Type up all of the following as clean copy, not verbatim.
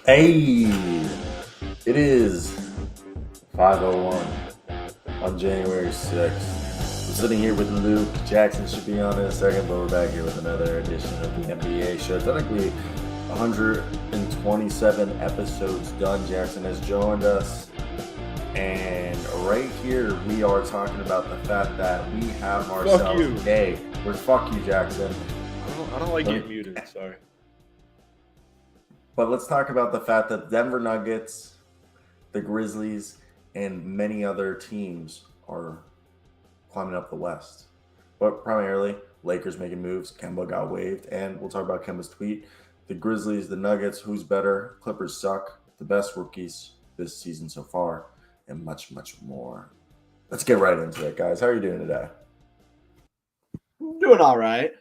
Hey, it is 5:01 on January 6th. I'm sitting here with Luke. Jackson should be on in a second, but we're back here with another edition of the NBA show. Technically, 127 episodes done. Jackson has joined us. And right here, we are talking about the fact that we have ourselves a day. Fuck you, Jackson. I don't like getting muted, sorry. But let's talk about the fact that Denver Nuggets, the Grizzlies, and many other teams are climbing up the West. But primarily, Lakers making moves. Kemba got waived. And we'll talk about Kemba's tweet. The Grizzlies, the Nuggets, who's better? Clippers suck. The best rookies this season so far. And much, much more. Let's get right into it, guys. How are you doing today? Doing all right.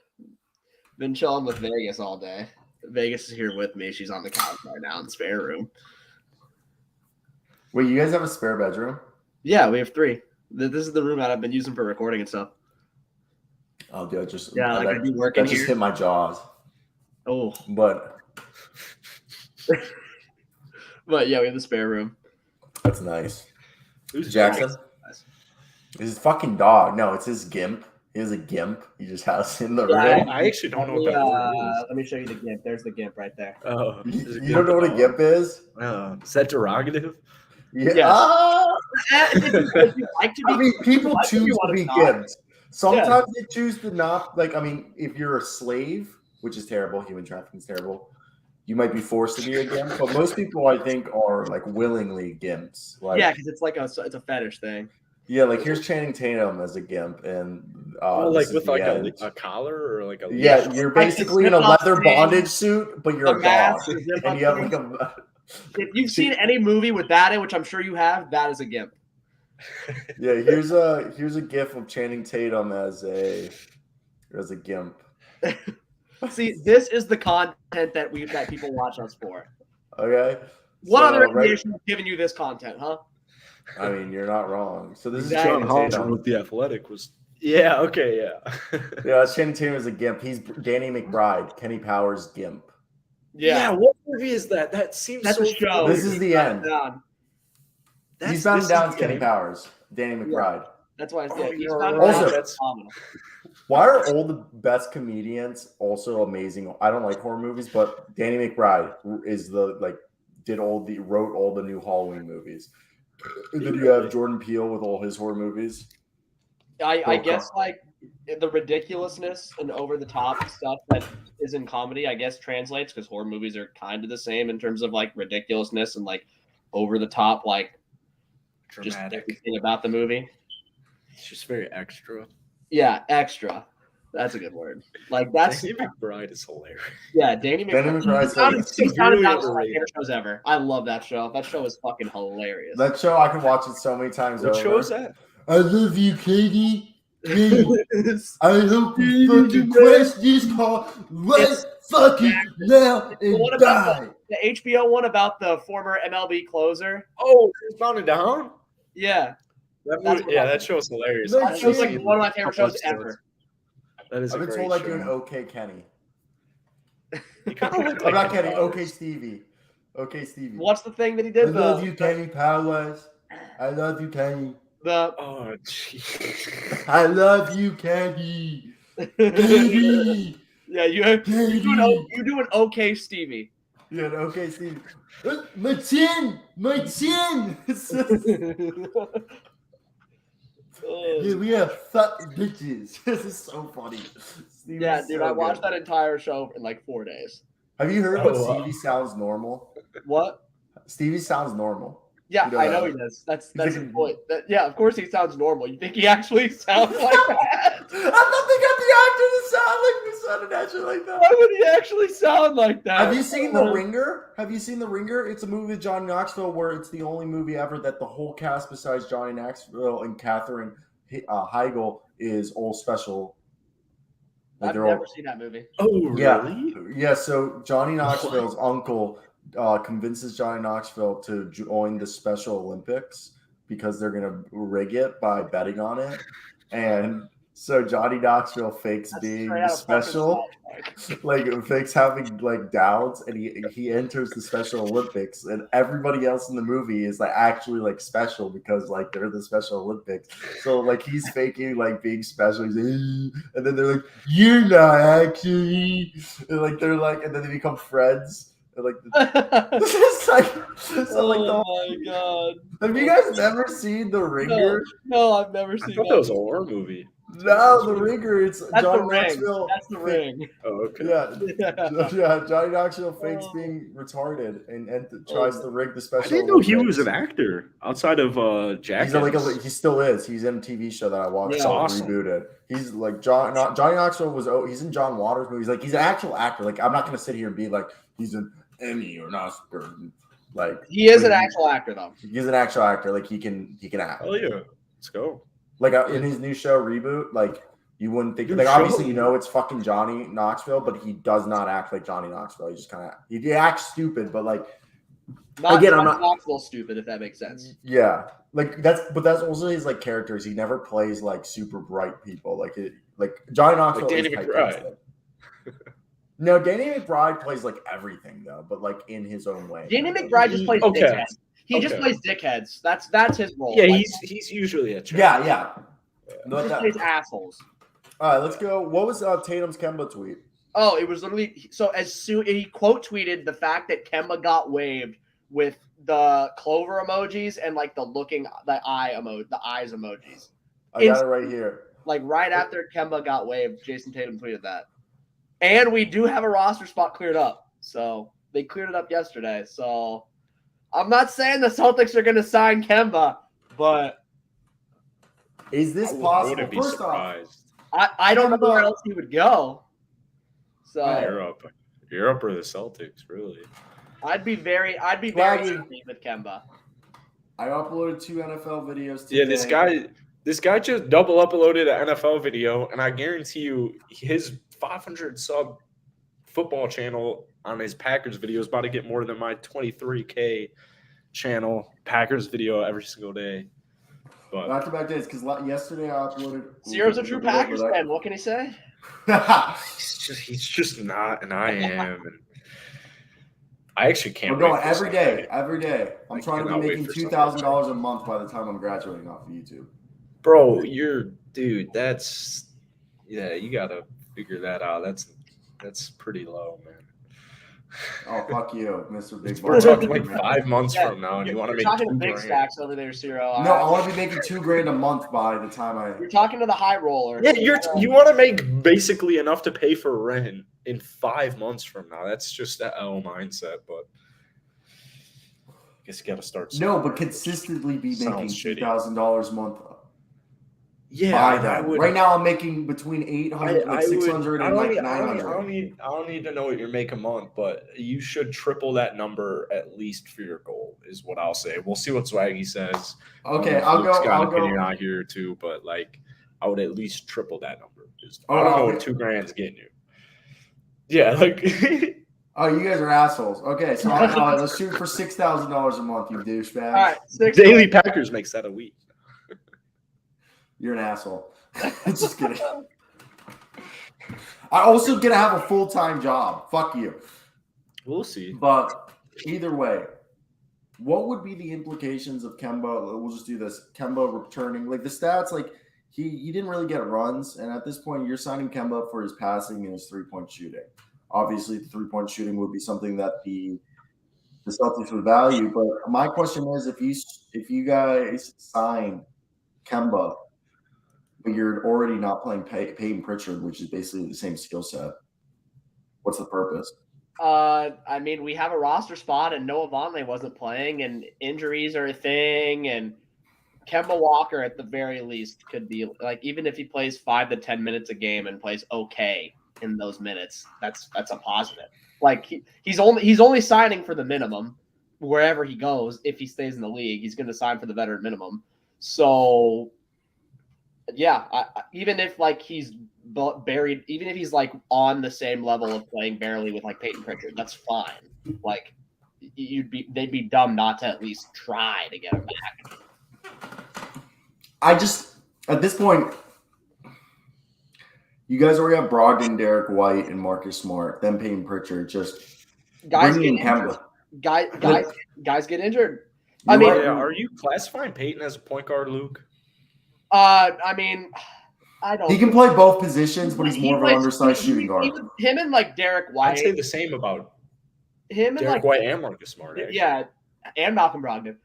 Been chilling with Vegas all day. Vegas is here with me. She's on the couch right now in the spare room. Wait, you guys have a spare bedroom? Yeah, we have 3. This is the room that I've been using for recording and stuff. Oh, dude, I do work in that here. just hit my jaws. Oh, But yeah, we have the spare room. that's nice. Who's Jackson? Nice. It's his fucking dog. No, it's his gimp. He has a gimp. He just has in the Yeah, room. I actually don't know what that word is. Let me show you the gimp. There's the gimp right there. Oh, You don't know what a gimp is? Is that derogative? Yeah. Yes. Ah! If you like to be, I mean, people like choose you to want be to not. gimps. Sometimes they choose to not. Like, I mean, if you're a slave, which is terrible, human trafficking is terrible, you might be forced to be a gimp. But most people, I think, are like willingly gimps. Like, Yeah, because it's a fetish thing. yeah, like here's Channing Tatum as a gimp, and Like this with is like the end. a collar or like a Yeah, you're basically in a leather bondage suit, but you're a dog, mask, and you have like a. If you've seen any movie with that in, which I'm sure you have, that is a gimp. Yeah, here's a gif of Channing Tatum as a gimp. See, this is the content that people watch us for. Okay. What So, other right- creation is giving you this content, huh? I mean, you're not wrong. So this Exactly. is John Channing Hodgson Tatum. with the Athletic was. Yeah. Okay. Yeah. Yeah, it's Channing Tatum as a gimp. He's Danny McBride, Kenny Powers' gimp. Yeah. What movie is that? That seems That's so a show. This is the end. That's, He's bound this down is to Kenny the- Powers, Danny McBride. That's why Oh, he's you're found right. out Also- that's phenomenal. Why are all the best comedians also amazing? I don't like horror movies, but Danny McBride is wrote all the new Halloween movies. And then you have Jordan Peele with all his horror movies. I guess like the ridiculousness and over the top stuff that is in comedy, I guess translates because horror movies are kind of the same in terms of like ridiculousness and like over the top, like just Dramatic. everything about the movie. It's just very extra. Yeah, extra. That's a good word. Like that's Danny McBride is hilarious. yeah, Danny McBride's McBride. like, Counted down really one of my overrated. favorite shows ever. I love that show. That show is fucking hilarious. that show, I can watch it so many times What over. show is that? I love you, Katie. I hope you fucking crash this car right fucking now What and about die. the HBO one about the former MLB closer? Oh, it's Bound and Down. Yeah, That That's movie, what that show is hilarious. That that show's like Yeah. one of my favorite Couple shows episodes. ever. That is I've a been great told I show. do an OK Kenny. You kinda look I'm like not Kenny Kenny. Powers. OK Stevie. OK Stevie. What's the thing that he I did? love you, Kenny Powers. I love you, Kenny. The Oh, jeez. I love you, Kenny. Kenny. yeah, you do an okay Stevie. Yeah, OK Stevie. My chin. My chin. Yeah, we have fat bitches. This is so funny. Stevie's Yeah, dude, so I watched good. that entire show in like 4 days. Have you heard Oh, that wow. Stevie sounds normal? What? Stevie sounds normal. Yeah, You know I know that. he does. That's He's the like- point. Yeah, of course he sounds normal. You think he actually sounds like that? I thought they got the actor to sound like this sounded actually like that. Why would he actually sound like that? Have you seen The Ringer? Have you seen The Ringer? It's a movie with Johnny Knoxville where it's the only movie ever that the whole cast besides Johnny Knoxville and Katherine Heigl is all special. Like I've they're never all, seen that movie. Oh, yeah, really? yeah. So Johnny Knoxville's uncle convinces Johnny Knoxville to join the Special Olympics because they're gonna rig it by betting on it, and So Johnny Knoxville fakes That's being straight out of fucking special, South Park. like fakes having like doubts, and he enters the Special Olympics, and everybody else in the movie is like actually like special because like they're the Special Olympics. So like he's faking like being special, he's like, and then they're like, "You're not actually," and like they're like, and then they become friends. And, like it's like so like Oh my god! have you guys never seen The Ringer? No, I've never I seen thought that was a horror movie. No, The Ringer. It's That's Johnny the ring. Knoxville. That's the ring. Oh, okay. Yeah, Johnny Knoxville fakes Oh. being retarded and tries to rig the I Special didn't know he Olympics. was an actor outside of Jackass. He still is. He's in a TV show that I watched. Yeah. Called Awesome. Rebooted. He's like Johnny Knoxville was. He's in John Waters movies. Like he's an actual actor. Like I'm not gonna sit here and be like he's an Emmy or an Oscar. Like He is but an actual actor, though. He's an actual actor. Like he can act. Oh yeah, let's go. Like in his new show Reboot, like you wouldn't think New like show? obviously you know it's fucking Johnny Knoxville, but he does not act like Johnny Knoxville. He just kind of he acts stupid, but like Not Again, I'm Johnny not- Knoxville stupid, if that makes sense. yeah, like that's also his like characters. He never plays like super bright people. Like Johnny Knoxville. Like Danny is McBride. typecasted. No, Danny McBride plays like everything though, but like in his own way. Danny McBride just plays Okay. dickheads. He just Okay. plays dickheads. That's his role. Yeah, Like, he's usually a chick. Yeah. he But just plays assholes. all right, let's go. What was Tatum's Kemba tweet? Oh, it was literally so as soon he quote tweeted the fact that Kemba got waived with the clover emojis and like the eyes emojis. I got it right here. Like right after Kemba got waived, Jason Tatum tweeted that. And we do have a roster spot cleared up. So they cleared it up yesterday. So I'm not saying the Celtics are going to sign Kemba, but Is this I possible? wouldn't be First off, surprised. I don't know where else he would go. So Europe or the Celtics, really. I'd be very Swaggy. happy with Kemba. I uploaded 2 NFL videos today. Yeah, this guy just double uploaded an NFL video, and I guarantee you his 500 sub football channel on his Packers video is about to get more than my 23K channel Packers video every single day. But Back-to-back days, because yesterday I uploaded. Zero's a true Packers fan. What can he say? he's just not, and I am. And I actually can't. I'm going wait for every Saturday. day. Every day. I'm I trying to cannot be wait making for $2,000 a month by the time I'm graduating off of YouTube. Bro, dude. You gotta figure that out. That's pretty low, man. Oh, fuck you, Mr. Big We're Boy. talking like 5 months from now, and you want to You're make talking to big $2,000. stacks over there, Ciro. No, I want to be making $2,000 a month by the time I. You're talking to the high roller. Yeah, you want to make basically enough to pay for rent in 5 months from now. That's just that L mindset, but I guess you got to start. No, but consistently be making Sounds shitty. $2,000 a month. Yeah, By I that. would. Right now, I'm making between 800, like 600, and like 900. I don't need to know what you make a month, but you should triple that number at least for your goal, is what I'll say. We'll see what Swaggy says. Okay, I'll Luke's go. got I'll an opinion go. out here too, but like I would at least triple that number. Oh, I don't know no. what $2,000's getting you. Yeah, like Oh, you guys are assholes. Okay, so all right, let's shoot for $6,000 a month, you douchebag. All right, six. Daily Packers makes that a week. You're an asshole. Just kidding. I also gonna have a full-time job. Fuck you. We'll see. But either way, what would be the implications of Kemba? We'll just do this. Kemba returning, like the stats, like he didn't really get runs, and at this point, you're signing Kemba for his passing and his 3-point shooting. Obviously, the 3-point shooting would be something that the Celtics would value. But my question is, if you guys sign Kemba, but you're already not playing Peyton Pritchard, which is basically the same skill set, what's the purpose? I mean, we have a roster spot, and Noah Vonleh wasn't playing, and injuries are a thing, and Kemba Walker, at the very least, could be like, even if he plays 5 to 10 minutes a game and plays okay in those minutes, that's a positive. Like he's only signing for the minimum wherever he goes. If he stays in the league, he's going to sign for the veteran minimum. So yeah, even if like he's buried, even if he's like on the same level of playing barely with like Peyton Pritchard, that's fine. Like they'd be dumb not to at least try to get him back. I just, at this point, You guys already have Brogdon, Derek White, and Marcus Smart. Then Peyton Pritchard. Just Guys get bringing injured. Kemba. Guys get injured. You're right. Yeah, are you classifying Peyton as a point guard, Luke? I mean, I don't. He can play both positions, but he's more of an undersized shooting guard. Him and like Derek White. I'd say the same about him and Derek White and Marcus Smart. Actually. Yeah, and Malcolm Brogdon.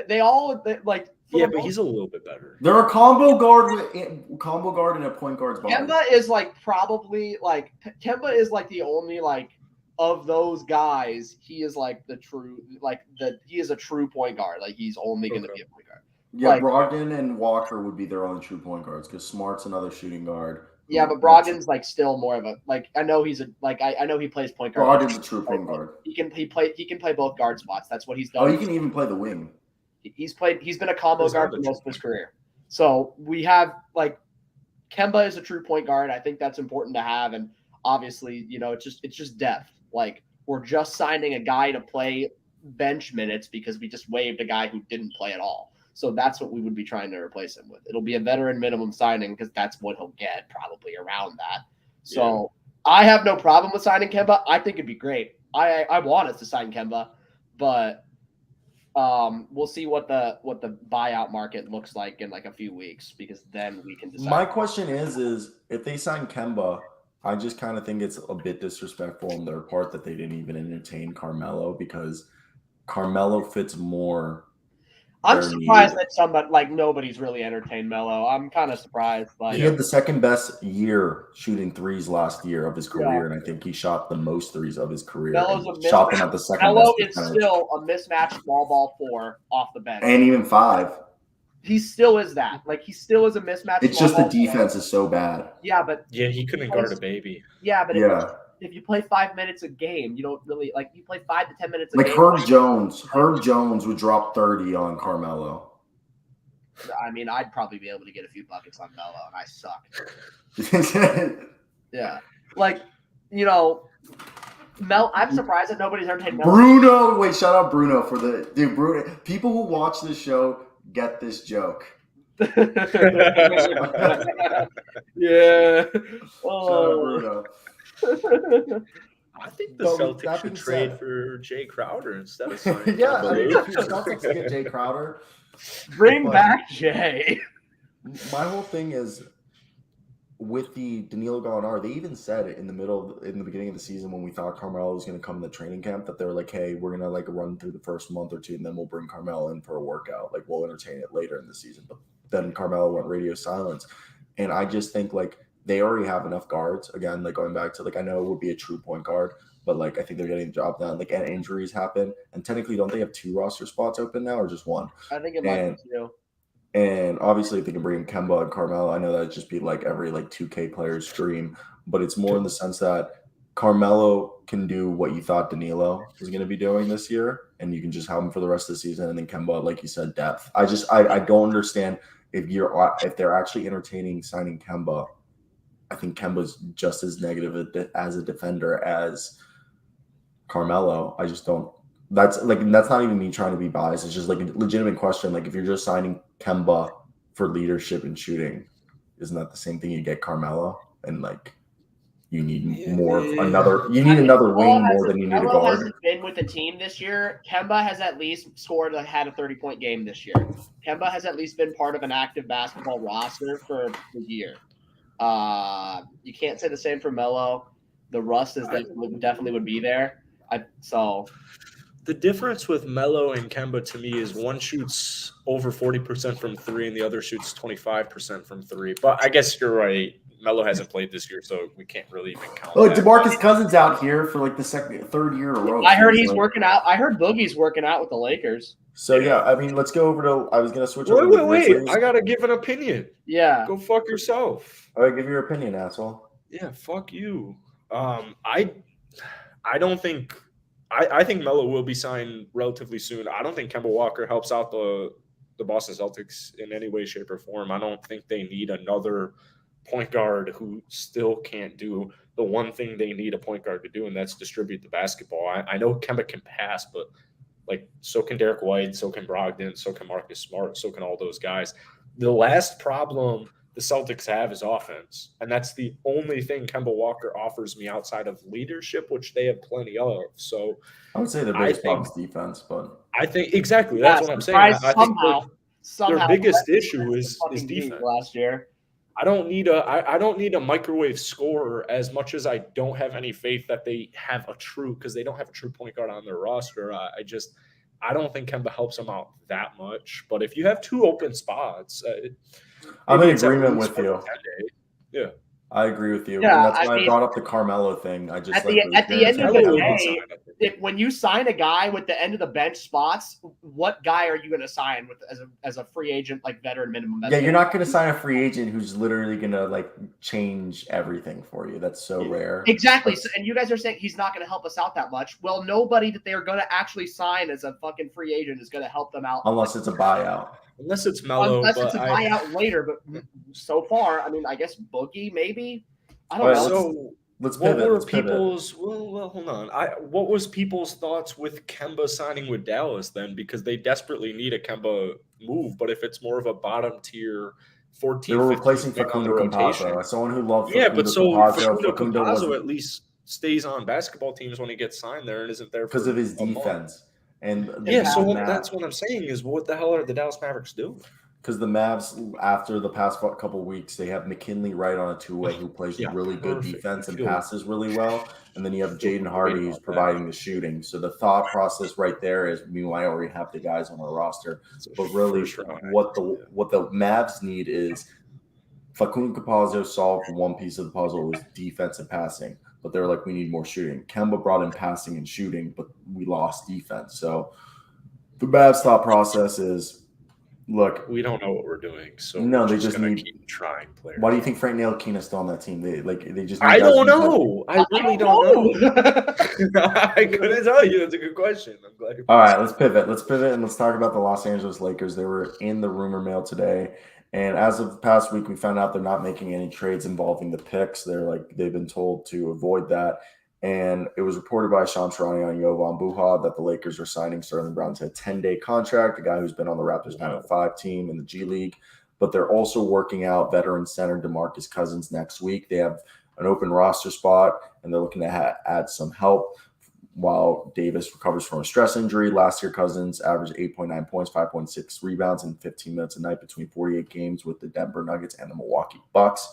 They all like. Yeah, but he's a little bit better. They're a combo guard and a point guard's body. Kemba is like probably like Kemba is like the only like of those guys. He is like the true he is a true point guard. Like he's only going to be a point guard. Yeah, like, Brogdon and Walker would be their only true point guards because Smart's another shooting guard. Yeah, but Brogdon's like still more of a like I know he's a like I know he plays point guard. Brogdon's a true point guard. He can play both guard spots. That's what he's done. Oh, he can even play the wing. He's been a combo guard for most of his career. So we have like Kemba is a true point guard. I think that's important to have, and obviously, it's just depth. Like we're just signing a guy to play bench minutes because we just waived a guy who didn't play at all. So that's what we would be trying to replace him with. It'll be a veteran minimum signing because that's what he'll get probably around that. So I have no problem with signing Kemba. I think it'd be great. I want us to sign Kemba, but we'll see what the buyout market looks like in like a few weeks because then we can decide. My question is if they sign Kemba, I just kind of think it's a bit disrespectful on their part that they didn't even entertain Carmelo because Carmelo fits more. I'm surprised that nobody's really entertained Melo. I'm kind of surprised. He had the second best year shooting threes last year of his career, and I think he shot the most threes of his career. Shot them at the second Melo best. Melo is still a mismatched small ball 4 off the bench, and even 5. He still is that. Like he still is a mismatched. It's just the defense is so bad. Yeah, but he couldn't guard a baby. Yeah, but if you play 5 minutes a game, you don't really you play 5 to 10 minutes a game. Like Herb Jones would drop 30 on Carmelo. I mean, I'd probably be able to get a few buckets on Melo, and I suck. Yeah, I'm surprised that nobody's entertained Melo. Bruno, wait, shout out Bruno for Bruno. People who watch this show get this joke. Yeah. Shout out Bruno. I think the Celtics should trade for Jay Crowder instead of signing. Yeah, I mean, if you're Celtics to get Jay Crowder, bring back Jay. My whole thing is with the Danilo Gallinari. They even said it in the beginning of the season when we thought Carmelo was going to come in the training camp that they were like, "Hey, we're going to run through the first month or two, and then we'll bring Carmelo in for a workout. Like we'll entertain it later in the season." But then Carmelo went radio silence, and I just think they already have enough guards. Again, going back to I know it would be a true point guard, but I think they're getting the job done. And injuries happen, and technically, don't they have 2 roster spots open now or just 1? I think it might be 2. And obviously, if they can bring in Kemba and Carmelo, I know that'd just be every 2K player's dream. But it's more in the sense that Carmelo can do what you thought Danilo was going to be doing this year, and you can just have him for the rest of the season. And then Kemba, like you said, depth. I don't understand if they're actually entertaining signing Kemba. I think Kemba's just as negative as a defender as Carmelo. I just don't. That's not even me trying to be biased. It's just a legitimate question. If you're just signing Kemba for leadership and shooting, isn't that the same thing you get Carmelo? And you need more another. You need another wing more than you need a guard. Hasn't been with the team this year. Kemba has at least had a 30-point game this year. Kemba has at least been part of an active basketball roster for the year. You can't say the same for Melo. The rust is definitely would be there. The difference with Melo and Kemba to me is one shoots over 40% from 3 and the other shoots 25% from 3. But I guess you're right. Melo hasn't played this year, so we can't really even count. Oh, DeMarcus Cousins out here for the third year in a row. I heard he's working out. I heard Boogie's working out with the Lakers. So yeah, I mean, let's go over to. I was gonna switch over. Wait! I gotta give an opinion. Yeah, go fuck yourself. All right, give your opinion, asshole. Yeah, fuck you. I don't think. I think Melo will be signed relatively soon. I don't think Kemba Walker helps out the Boston Celtics in any way, shape, or form. I don't think they need another point guard who still can't do the one thing they need a point guard to do, and that's distribute the basketball. I know Kemba can pass, but so can Derek White, so can Brogdon, so can Marcus Smart, so can all those guys. The last problem the Celtics have is offense. And that's the only thing Kemba Walker offers me outside of leadership, which they have plenty of. So I would say the biggest problem is defense, but I think exactly that's what I'm saying. I think their biggest issue is defense. Last year. I don't need a microwave scorer as much as I don't have any faith that they have because they don't have a true point guard on their roster. I don't think Kemba helps them out that much. But if you have 2 open spots, I'm in agreement with you. Yeah. I agree with you. Yeah, and that's why I brought up the Carmelo thing. I just at the end of the day, when you sign a guy with the end of the bench spots, what guy are you going to sign with as a free agent, like veteran minimum? Yeah, you're not going to sign a free agent who's literally going to like change everything for you. That's so rare. Exactly. So, and you guys are saying he's not going to help us out that much. Well, nobody that they are going to actually sign as a fucking free agent is going to help them out unless it's a buyout. Unless it's Melo. Unless it's a buyout later. But so far, I mean, I guess Boogie maybe. I don't know. So let's pivot. Well, hold on. What was people's thoughts with Kemba signing with Dallas then? Because they desperately need a Kemba move. But if it's more of a bottom tier 14, they were replacing Facundo Campazzo. As someone who loved Facundo Campazzo at least stays on basketball teams when he gets signed there and isn't there because of his defense. And that's what I'm saying is what the hell are the Dallas Mavericks doing? Because the Mavs, after the past couple of weeks, they have McKinley right on a 2-way who plays really good defense and passes really well. And then you have Jaden Hardy who's providing the shooting. So the thought process right there is we might already have the guys on our roster. But really what the Mavs need is Facundo Campazzo solved one piece of the puzzle was defense and passing. But they're like, we need more shooting. Kemba brought in passing and shooting, but we lost defense. So the Mavs thought process is, look, we don't know what we're doing, so no, they just need keep trying players. Why do you think Frank Ntilikina's still on that team? They just. I don't know. I really don't know. I couldn't tell you. That's a good question. I'm glad you're. All right, let's pivot. And let's talk about the Los Angeles Lakers. They were in the rumor mill today, and as of the past week, we found out they're not making any trades involving the picks. They've been told to avoid that. And it was reported by Sean Trani on Jovan Buha that the Lakers are signing Sterling Brown to a 10-day contract, a guy who's been on the Raptors 905 team in the G League. But they're also working out veteran center DeMarcus Cousins next week. They have an open roster spot, and they're looking to add some help while Davis recovers from a stress injury. Last year, Cousins averaged 8.9 points, 5.6 rebounds, and 15 minutes a night between 48 games with the Denver Nuggets and the Milwaukee Bucks.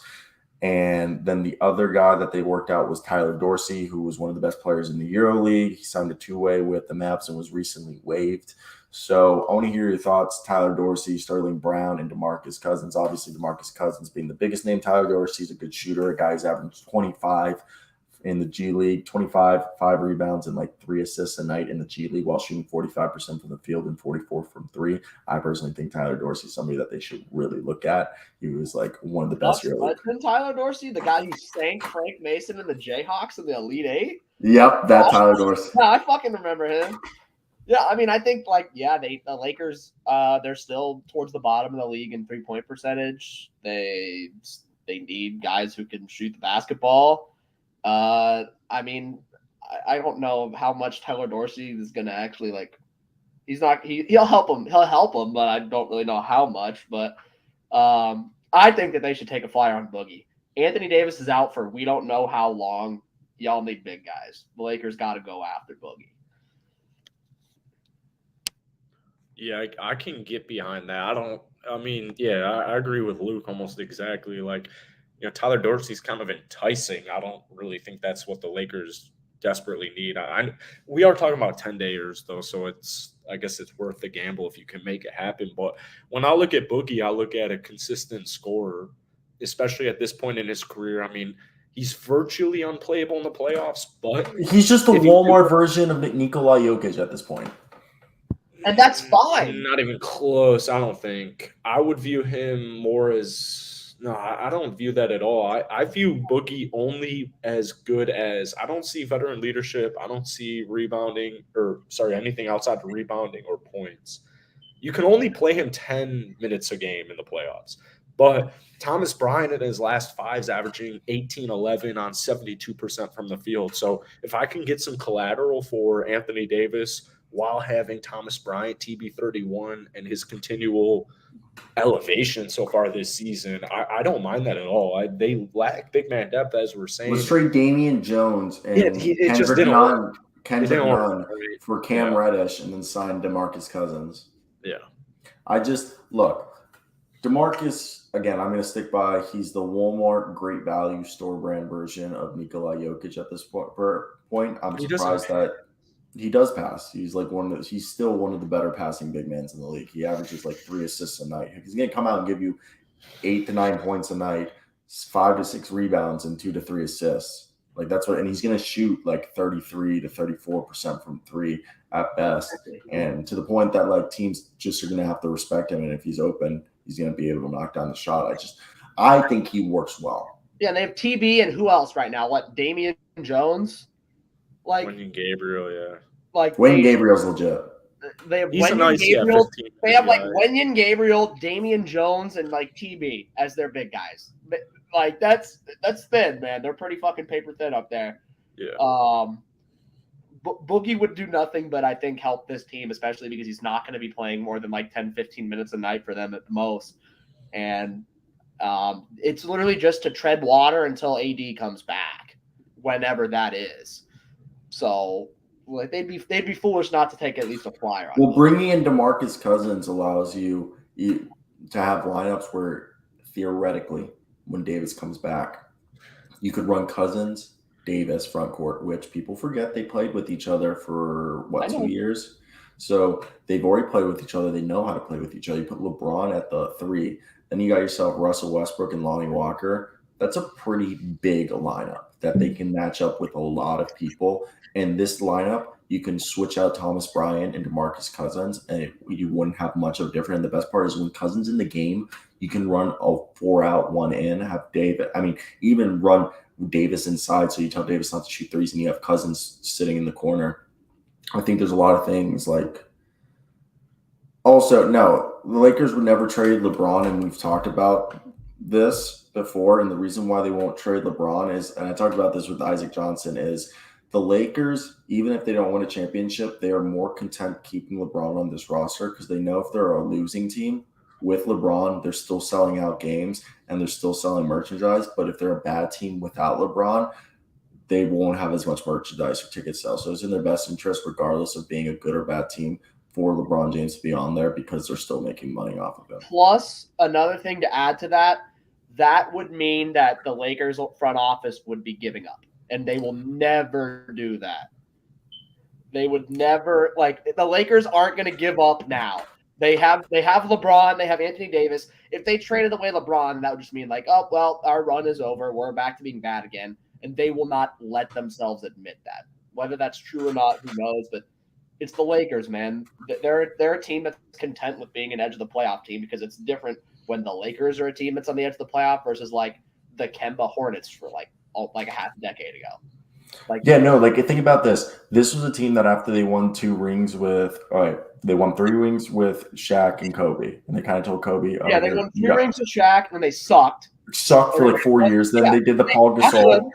And then the other guy that they worked out was Tyler Dorsey, who was one of the best players in the EuroLeague. He signed a 2-way with the Mavs and was recently waived. So I want to hear your thoughts, Tyler Dorsey, Sterling Brown, and DeMarcus Cousins. Obviously, DeMarcus Cousins being the biggest name. Tyler Dorsey's a good shooter. A guy who's averaged 25 in the G League, 25, 5 rebounds, and like 3 assists a night in the G League while shooting 45% from the field and 44 from 3. I personally think Tyler Dorsey is somebody that they should really look at. He was like one of the best. Tyler Dorsey, the guy who sank Frank Mason and the Jayhawks in the Elite Eight? Yep, Tyler Dorsey. No, I fucking remember him. Yeah, I mean, I think the Lakers, they're still towards the bottom of the league in 3-point percentage. They need guys who can shoot the basketball. I mean, I don't know how much Tyler Dorsey is going to actually he'll help him. He'll help him, but I don't really know how much. But I think that they should take a flyer on Boogie. Anthony Davis is out for we don't know how long. Y'all need big guys. The Lakers got to go after Boogie. Yeah, I can get behind that. I agree with Luke almost exactly. Tyler Dorsey's kind of enticing. I don't really think that's what the Lakers desperately need. We are talking about 10-dayers, though, so I guess it's worth the gamble if you can make it happen. But when I look at Boogie, I look at a consistent scorer, especially at this point in his career. I mean, he's virtually unplayable in the playoffs, but he's just the Walmart version of Nikola Jokic at this point. And that's fine. Not even close, I don't think. I would view him more as – no, I don't view that at all. I view Boogie only as good as – I don't see veteran leadership. I don't see anything outside of rebounding or points. You can only play him 10 minutes a game in the playoffs. But Thomas Bryant in his last 5 is averaging 18-11 on 72% from the field. So if I can get some collateral for Anthony Davis while having Thomas Bryant, TB31, and his continual elevation so far this season. I don't mind that at all. They lack big man depth, as we're saying. Let's trade Damian Jones and Kendrick Nunn for Cam Reddish and then sign DeMarcus Cousins. Yeah. DeMarcus, again, I'm going to stick by. He's the Walmart great value store brand version of Nikola Jokic at this point. I'm surprised that he does pass. He's like he's still one of the better passing big men in the league. He averages like 3 assists a night. He's going to come out and give you 8 to 9 points a night, 5 to 6 rebounds, and 2 to 3 assists. Like that's what, and he's going to shoot like 33 to 34% from 3 at best. And to the point that like teams just are going to have to respect him. And if he's open, he's going to be able to knock down the shot. I think he works well. Yeah, and they have TB and who else right now? What, Damian Jones? Like Wenyen Gabriel, yeah. Like Wenyen Gabriel's legit. They have Wenyen Gabriel. They have like Wenyen Gabriel, Damian Jones, and like TB as their big guys. But, like that's thin, man. They're pretty fucking paper thin up there. Yeah. Boogie would do nothing but I think help this team, especially because he's not going to be playing more than like 10, 15 minutes a night for them at the most. And it's literally just to tread water until AD comes back, whenever that is. So like they'd be foolish not to take at least a flyer on. Well, bringing in DeMarcus Cousins allows you to have lineups where theoretically, when Davis comes back, you could run Cousins, Davis front court, which people forget they played with each other for 2 years. So they've already played with each other. They know how to play with each other. You put LeBron at the 3, then you got yourself Russell Westbrook and Lonnie Walker. That's a pretty big lineup that they can match up with a lot of people. And this lineup, you can switch out Thomas Bryant and DeMarcus Cousins, and you wouldn't have much of a difference. And the best part is when Cousins in the game, you can run a 4 out, 1 in, have David. I mean, even run Davis inside, so you tell Davis not to shoot threes, and you have Cousins sitting in the corner. I think there's a lot of things like. Also, no, the Lakers would never trade LeBron, and we've talked about this before. And the reason why they won't trade LeBron is, and I talked about this with Isaac Johnson, is the Lakers, even if they don't win a championship, they are more content keeping LeBron on this roster because they know if they're a losing team with LeBron, they're still selling out games and they're still selling merchandise. But if they're a bad team without LeBron, they won't have as much merchandise or ticket sales. So it's in their best interest, regardless of being a good or bad team, for LeBron James to be on there because they're still making money off of him. Plus, another thing to add to that would mean that the Lakers front office would be giving up. And they will never do that. They would never, like, the Lakers aren't going to give up now. They have LeBron, they have Anthony Davis. If they traded away LeBron, that would just mean like, oh, well, our run is over. We're back to being bad again. And they will not let themselves admit that. Whether that's true or not, who knows? But it's the Lakers, man. They're a team that's content with being an edge of the playoff team because it's different when the Lakers are a team that's on the edge of the playoff versus like the Kemba Hornets for like a half decade ago. Think about this. This was a team that after they won 2 rings they won 3 rings with Shaq and Kobe. And they kind of told Kobe, they won 3 rings with Shaq and they sucked. Sucked for like 4 years. Then they did the Paul Gasol.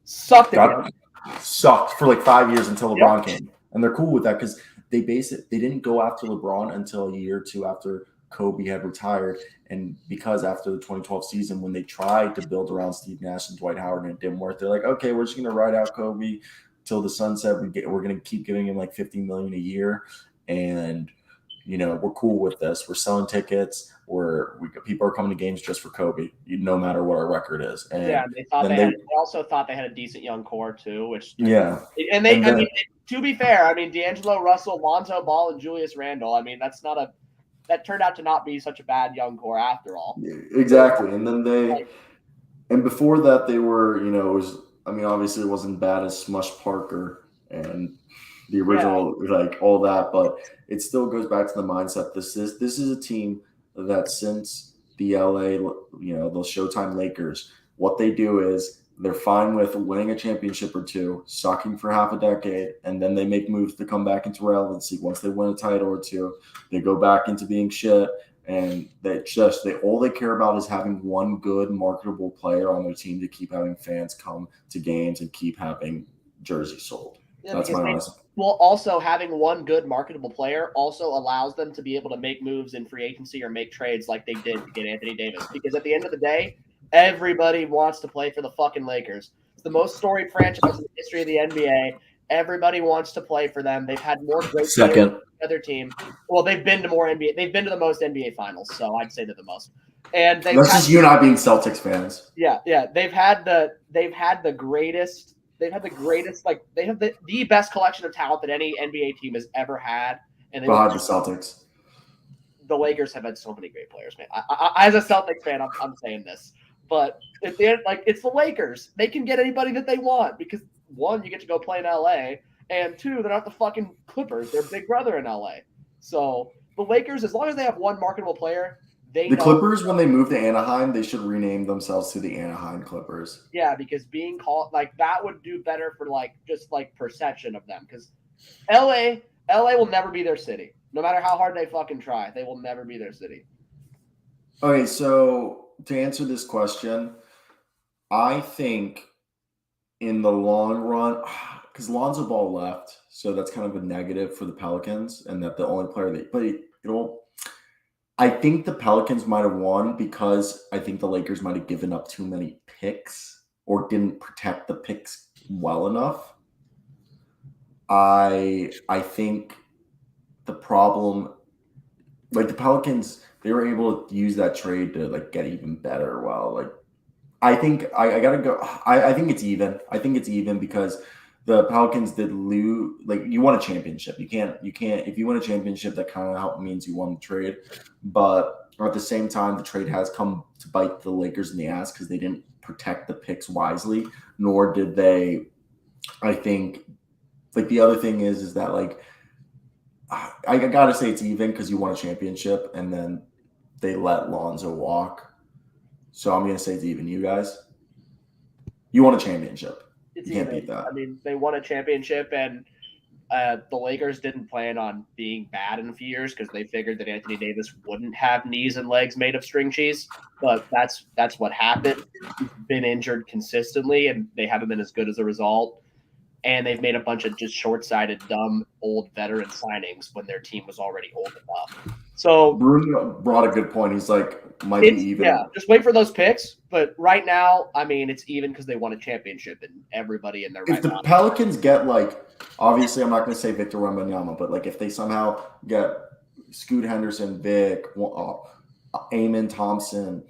Sucked for like 5 years until LeBron came. And they're cool with that because they didn't go after LeBron until a year or 2 after Kobe had retired. And because after the 2012 season, when they tried to build around Steve Nash and Dwight Howard and it didn't work, they're like, okay, we're just going to ride out Kobe till the sunset. We're going to keep giving him like $50 million a year. And, we're cool with this. We're selling tickets. People are coming to games just for Kobe, no matter what our record is. And they also thought they had a decent young core too, which And to be fair, D'Angelo Russell, Lonzo Ball, and Julius Randle. That turned out to not be such a bad young core after all. Exactly. And then and before that they were, obviously it wasn't bad as Smush Parker and the original, all that, but it still goes back to the mindset. This is a team that since the LA, the Showtime Lakers, what they do is they're fine with winning a championship or 2, sucking for half a decade, and then they make moves to come back into relevancy. Once they win a title or 2, they go back into being shit, and all they care about is having one good marketable player on their team to keep having fans come to games and keep having jerseys sold. That's my honest. Well, also having one good marketable player also allows them to be able to make moves in free agency or make trades like they did to get Anthony Davis. Because at the end of the day, everybody wants to play for the fucking Lakers. It's the most storied franchise in the history of the NBA. Everybody wants to play for them. They've had more great players than the other team. Well, they've been to more NBA. They've been to the most NBA finals, so I'd say they're the most. And that's just you not being Celtics fans. Yeah. They've had the greatest. They've had the greatest, they have the best collection of talent that any NBA team has ever had. And behind the Celtics. The Lakers have had so many great players, man. I as a Celtics fan, I'm saying this. But at the end, it's the Lakers. They can get anybody that they want because, one, you get to go play in LA, and two, they're not the fucking Clippers. They're Big Brother in LA. So the Lakers, as long as they have one marketable player, the Clippers, when they move to Anaheim, they should rename themselves to the Anaheim Clippers. Yeah, because being called that would do better for just perception of them. Because LA will never be their city. No matter how hard they fucking try, they will never be their city. Okay, so to answer this question, I think in the long run, because Lonzo Ball left, so that's kind of a negative for the Pelicans, and that the only player I think the Pelicans might have won because I think the Lakers might have given up too many picks or didn't protect the picks well enough. I think the problem, the Pelicans, they were able to use that trade to get even better. Well, I think I gotta go. I think it's even. I think it's even because the Pelicans did lose. You won a championship. You can't. If you win a championship, that kind of means you won the trade. But at the same time, the trade has come to bite the Lakers in the ass because they didn't protect the picks wisely, nor did they. I think. The other thing is that I gotta say it's even because you won a championship and then they let Lonzo walk. So I'm gonna say it's even. You guys, you won a championship. You can't beat that. I mean, they won a championship, and the Lakers didn't plan on being bad in a few years because they figured that Anthony Davis wouldn't have knees and legs made of string cheese. But that's what happened. He's been injured consistently, and they haven't been as good as a result. And they've made a bunch of just short-sighted, dumb, old veteran signings when their team was already old enough. So Bruno brought a good point. He's might be even. Yeah, just wait for those picks. But right now, I mean, it's even because they won a championship and everybody in their right. If the Pelicans get obviously, I'm not going to say Victor Wembanyama, but if they somehow get Scoot Henderson, Vic, Amen Thompson,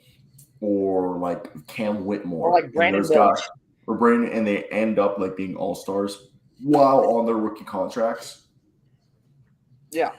or Cam Whitmore, or Brandon guys. Or Brandon, and they end up being all-stars while on their rookie contracts. Yeah.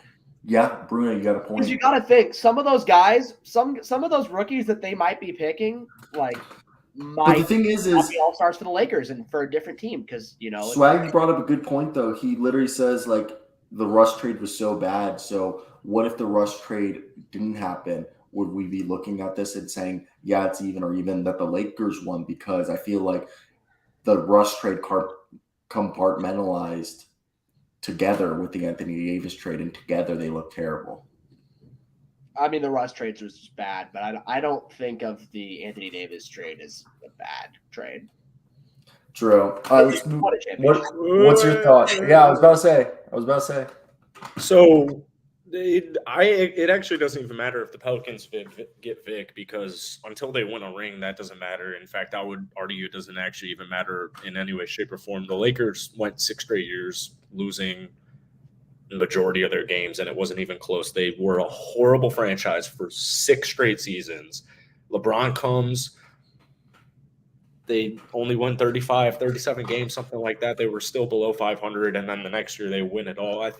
Yeah, Bruno, you got a point. Because you got to think, some of those guys, some of those rookies that they might be picking, might the thing is be all-stars for the Lakers and for a different team. Because Swag brought up a good point though. He literally says the Russ trade was so bad. So what if the Russ trade didn't happen? Would we be looking at this and saying, yeah, it's even, or even that the Lakers won? Because I feel the Russ trade compartmentalized together with the Anthony Davis trade, and together they look terrible. I mean, the Russ trades was just bad, but I don't think of the Anthony Davis trade as a bad trade. True. What's your thought? Yeah, I was about to say. So it actually doesn't even matter if the Pelicans get Vic, because until they win a ring, that doesn't matter. In fact, I would argue it doesn't actually even matter in any way, shape, or form. The Lakers went 6 straight years losing the majority of their games, and it wasn't even close. They were a horrible franchise for 6 straight seasons. LeBron comes. They only won 35, 37 games, something like that. They were still below 500, and then the next year they win it all.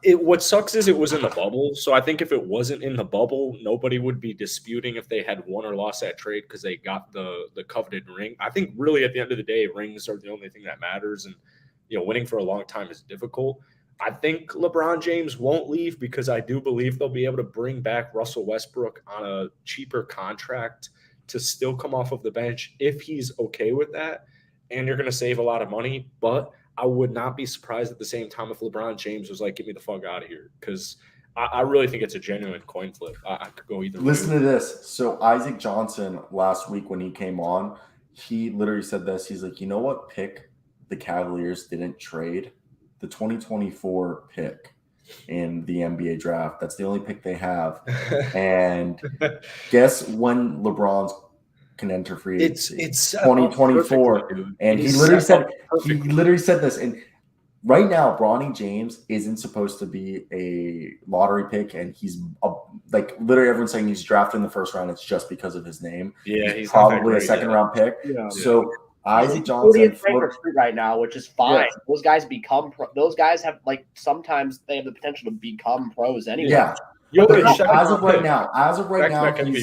What sucks is it was in the bubble. So I think if it wasn't in the bubble, nobody would be disputing if they had won or lost that trade because they got the coveted ring. I think really at the end of the day, rings are the only thing that matters. And, winning for a long time is difficult. I think LeBron James won't leave because I do believe they'll be able to bring back Russell Westbrook on a cheaper contract to still come off of the bench if he's okay with that. And you're going to save a lot of money. But I would not be surprised at the same time if LeBron James was get me the fuck out of here, because I really think it's a genuine coin flip. I could go either way. Listen to this. So Isaac Johnson last week when he came on, he literally said this. He's like, you know what pick the Cavaliers didn't trade the 2024 pick in the NBA draft. That's the only pick they have. And guess when LeBron's can enter free agency? It's 2024. And he literally said this. And right now, Bronny James isn't supposed to be a lottery pick, and he's like literally everyone's saying he's drafted in the first round. It's just because of his name. Yeah, he's probably a second round pick. Yeah. So Isaac Johnson right now, which is fine. Yeah. Those guys become those guys have sometimes they have the potential to become pros anyway. Yeah. As of right now, he's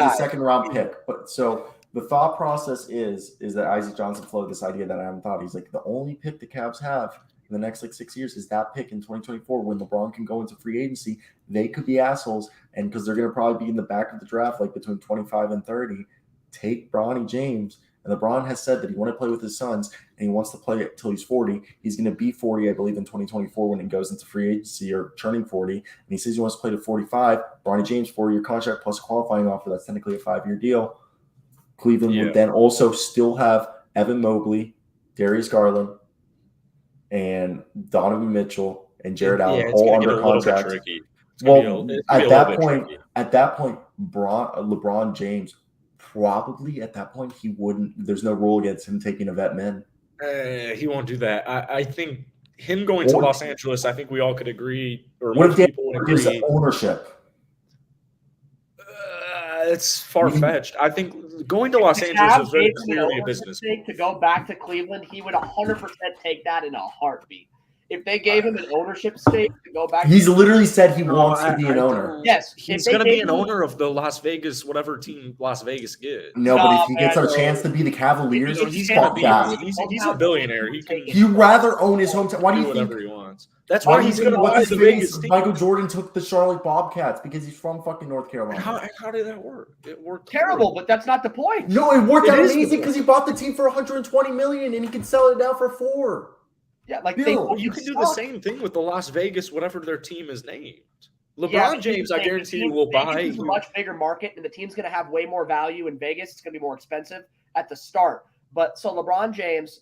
a second round pick. But so the thought process is that Isaac Johnson floated this idea that I haven't thought. He's like, the only pick the Cavs have in the next 6 years is that pick in 2024 when LeBron can go into free agency. They could be assholes, and because they're going to probably be in the back of the draft, like between 25 and 30, take Bronny James. And LeBron has said that he wants to play with his sons, and he wants to play it till he's 40. He's going to be 40, I believe, in 2024 when he goes into free agency or turning 40. And he says he wants to play to 45. Bronny James, 4-year contract plus a qualifying offer. That's technically a 5-year deal. Cleveland would then also still have Evan Mobley, Darius Garland, and Donovan Mitchell and Jared Allen all under contract. Well, at that point, LeBron James probably at that point he wouldn't. There's no rule against him taking a vet min. He won't do that. I think him going to Los Angeles. I think we all could agree, or what most people would agree. Ownership. It's far fetched. I think going to Los Angeles is very clearly a business. To go back to Cleveland, he would 100% take that in a heartbeat. If they gave him an ownership stake to go back, he's literally said he wants to be an owner. Yes, he's going to be an owner of the Las Vegas, whatever team Las Vegas gets. No, but if he gets a chance to be the Cavaliers, he's a billionaire. He'd rather own his hometown. Why do you think he wants? That's why he's going to buy the Vegas team. Michael Jordan took the Charlotte Bobcats because he's from fucking North Carolina. How did that work? It worked terrible, but that's not the point. No, it worked out amazing because he bought the team for $120 million and he can sell it now for $4 million. Yeah, like you can do the same thing with the Las Vegas, whatever their team is named. LeBron James, I guarantee you, will buy. It's a much bigger market, and the team's going to have way more value in Vegas. It's going to be more expensive at the start. But so LeBron James,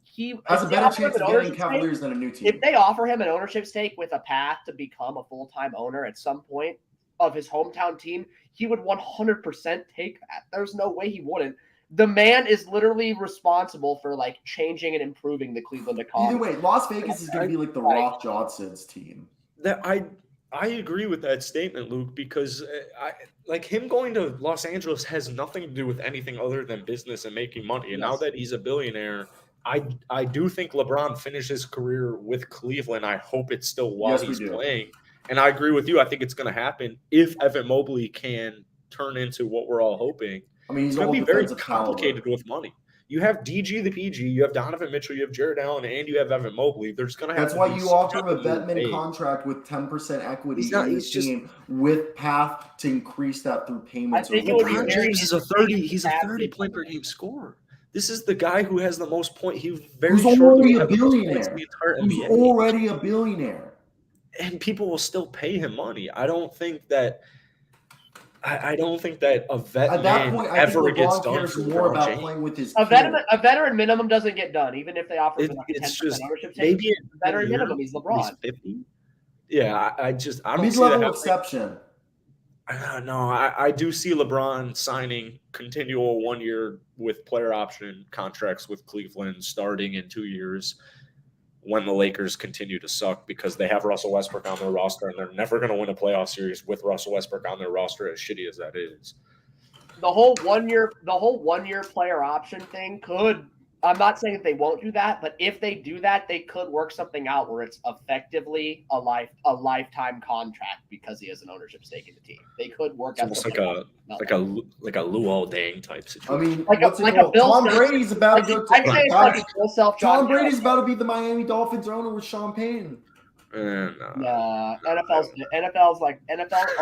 he has a better chance of getting Cavaliers than a new team. If they offer him an ownership stake with a path to become a full-time owner at some point of his hometown team, he would 100% take that. There's no way he wouldn't. The man is literally responsible for changing and improving the Cleveland economy. Either way, Las Vegas is going to be like the Rock Johnson's team. That I agree with that statement, Luke, because him going to Los Angeles has nothing to do with anything other than business and making money. And now that he's a billionaire, I do think LeBron finished his career with Cleveland. I hope it's still while he's playing. And I agree with you. I think it's going to happen if Evan Mobley can turn into what we're all hoping. I mean, it's going to be very complicated with money. You have DG the PG, you have Donovan Mitchell, you have Jared Allen, and you have Evan Mobley. There's going to have. That's why you offer him a vetman contract with 10% equity in his team with path to increase that through payments. LeBron James is a 30. He's a 30 point per game scorer. This is the guy who has the most point. Who's already a billionaire. Who's already a billionaire. And people will still pay him money. I don't think that a vet at that point ever gets done. Cares more about playing with his a veteran minimum doesn't get done, even if they offer him a 10% ownership stake. Maybe a veteran minimum. He's LeBron. He's 50. Yeah, I don't see mid-level exception. No, I do see LeBron signing continual 1 year with player option contracts with Cleveland starting in 2 years. When the Lakers continue to suck because they have Russell Westbrook on their roster and they're never going to win a playoff series with Russell Westbrook on their roster, as shitty as that is. The whole 1 year player option thing could. I'm not saying that they won't do that, but if they do that, they could work something out where it's effectively a lifetime contract because he has an ownership stake in the team. They could work out almost like a Luol Deng type situation. I mean, Tom Brady's about to go. Tom Brady's about to be the Miami Dolphins owner with Sean Payton. NFL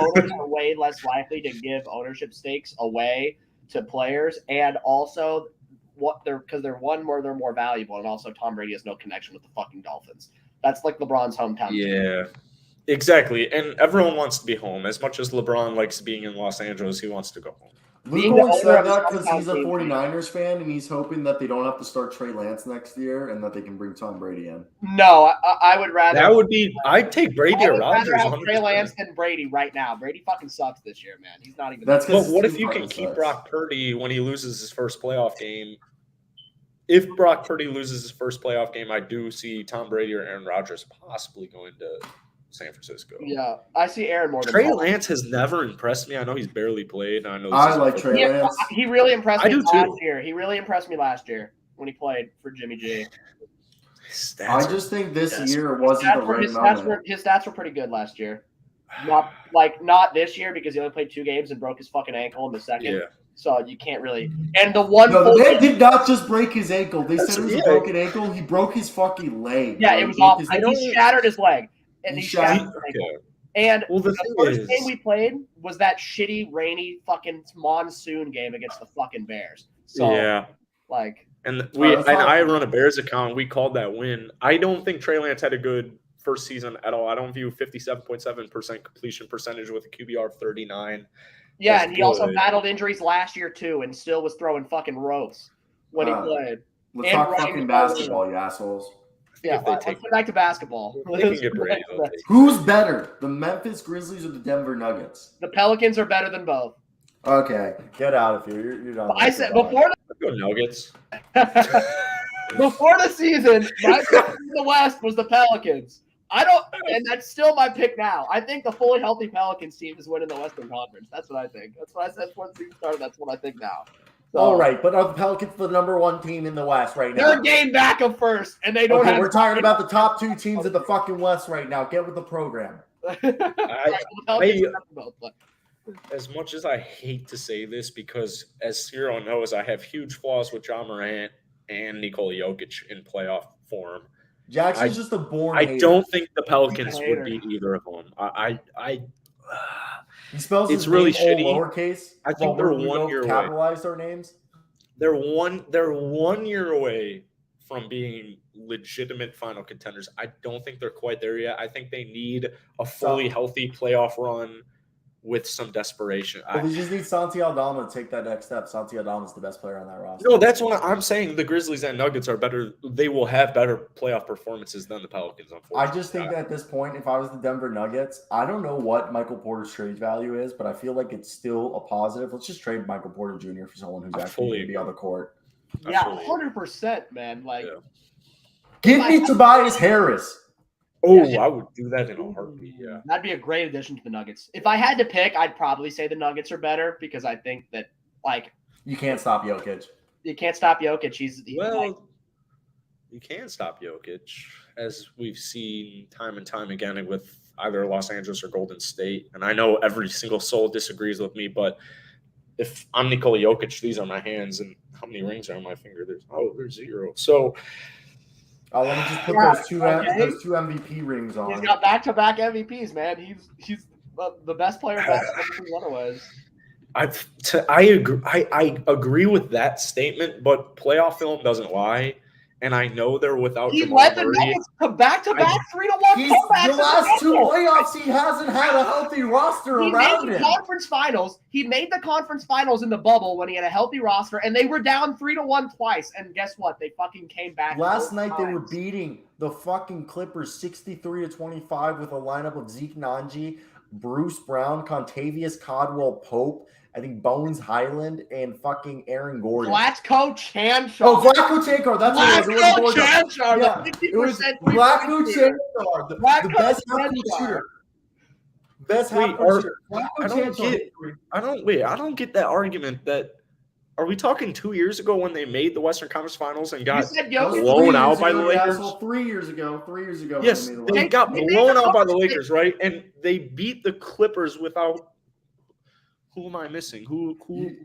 owners are way less likely to give ownership stakes away to players, and also because they're more valuable, and also Tom Brady has no connection with the fucking Dolphins. That's like LeBron's hometown. Yeah, exactly. And everyone wants to be home. As much as LeBron likes being in Los Angeles, he wants to go home. Being Luke the only owner said of a that because hometown he's a team. 49ers fan and he's hoping that they don't have to start Trey Lance next year and that they can bring Tom Brady in. No, I would rather. That would be. I'd take Brady I or would rather Rodgers. have Trey 100%. Lance than Brady right now. Brady fucking sucks this year, man. He's not even. That's But because what if you can keep Brock Purdy when he loses his first playoff game? If Brock Purdy loses his first playoff game, I do see Tom Brady or Aaron Rodgers possibly going to San Francisco. Yeah, I see Aaron more than Trey Paul. Lance has never impressed me. I know he's barely played. I know. I like Trey Lance. He really impressed I me do last too. year. He really impressed me last year when he played for Jimmy G. I just think this year wasn't the right moment. His stats were pretty good last year. Not this year because he only played 2 games and broke his fucking ankle in the second. Yeah. So you can't really. And the one. No, the man did not just break his ankle. They said it was a yeah. broken ankle. He broke his fucking leg. Yeah, bro. it was awful. His- He shattered his leg. And he shattered his ankle. Okay. And Well, the the thing first is- game we played was that shitty, rainy, fucking monsoon game against the fucking Bears. So, Yeah. like, And that's not- I run a Bears account. We called that win. I don't think Trey Lance had a good first season at all. I don't view 57.7% completion percentage with a QBR of 39. yeah, That's and he also good. battled injuries last year too, and still was throwing fucking ropes when he played. Let's And talk running fucking the ball. basketball, you assholes. Yeah, if they let's take- get back to basketball. They can get Brady. They'll take it. Who's better, the Memphis Grizzlies or the Denver Nuggets? The Pelicans are better than both. Okay, get out of here. You're done. I said before Go Nuggets. before the season, my pick in the West was the Pelicans. And that's still my pick now. I think the fully healthy Pelicans team is winning the Western Conference. That's what I think. That's what I said before the season started. That's what I think now. So, All right, but are the Pelicans the number 1 team in the West right now? they're a game back of first, and they don't Okay, have. we're talking about the top 2 teams in the fucking West right now. Get with the program. As much as I hate to say this, because as Cyro knows, I have huge flaws with John Morant and Nikola Jokic in playoff form. Jackson's just a born I hater. don't think the Pelicans He's a hater. would beat either of them. He spells It's his really name all shitty. lowercase. I think they're 1 year away. Capitalized our names. They're 1 year away from being legitimate final contenders. I don't think they're quite there yet. I think they need a fully healthy playoff run with some desperation. Well, they just need Santi Aldama to take that next step. Santi Aldama is the best player on that roster. No, that's what I'm saying. The Grizzlies and Nuggets are better. They will have better playoff performances than the Pelicans, unfortunately. I just think that at this point, if I was the Denver Nuggets, I don't know what Michael Porter's trade value is, but I feel like it's still a positive. Let's just trade Michael Porter Jr. for someone who's I actually fully going to be on the court. Yeah, 100%, man. Like, Yeah. Give me Tobias Harris. Oh, I would do that in a heartbeat. Yeah. that'd be a great addition to the Nuggets. If I had to pick, I'd probably say the Nuggets are better because I think that, like, You can't stop Jokic. you can't stop Jokic. He's Well, like, you can stop Jokic, as we've seen time and time again with either Los Angeles or Golden State. And I know every single soul disagrees with me, but if I'm Nikola Jokic, these are my hands, and how many rings are on my finger? There's 0. So Let me just put Yeah, those two MVP rings on. he's got back-to-back MVPs, man. He's the best player in basketball in one of I agree with that statement, but playoff film doesn't lie. And I know they're without He Jamal led the Murray. Nuggets to back-to-back 3-1 The comebacks. last 2 playoffs, he hasn't had a healthy roster He around made the him. conference finals. He made the conference finals in the bubble when he had a healthy roster, and they were down 3-1 twice. And guess what? They fucking came back. Last both night they were times. beating the fucking Clippers 63-25 with a lineup of Zeke Nnaji, Bruce Brown, Contavious Caldwell-Pope, I think Bones Highland, and fucking Aaron Gordon. Vlatko Chanchar. Oh, Vlatko Chanchar. That's what it was. Vlatko It was Chanchar. Yeah, The it was 50% Vlatko shooter. Chanchar, the Vlatko best half-court Chanchar. shooter. Best Wait, half-court shooter. I Vlatko don't Chanchar. I don't get that argument. That are we talking 2 years ago when they made the Western Conference Finals and You got said That was Jokic. blown 3 out years by the ago, Lakers? asshole. 3 years ago. 3 years ago. when Yes, they made the they Western got They made blown the out by the conference. Lakers, right? And they beat the Clippers without. Who am I missing? Who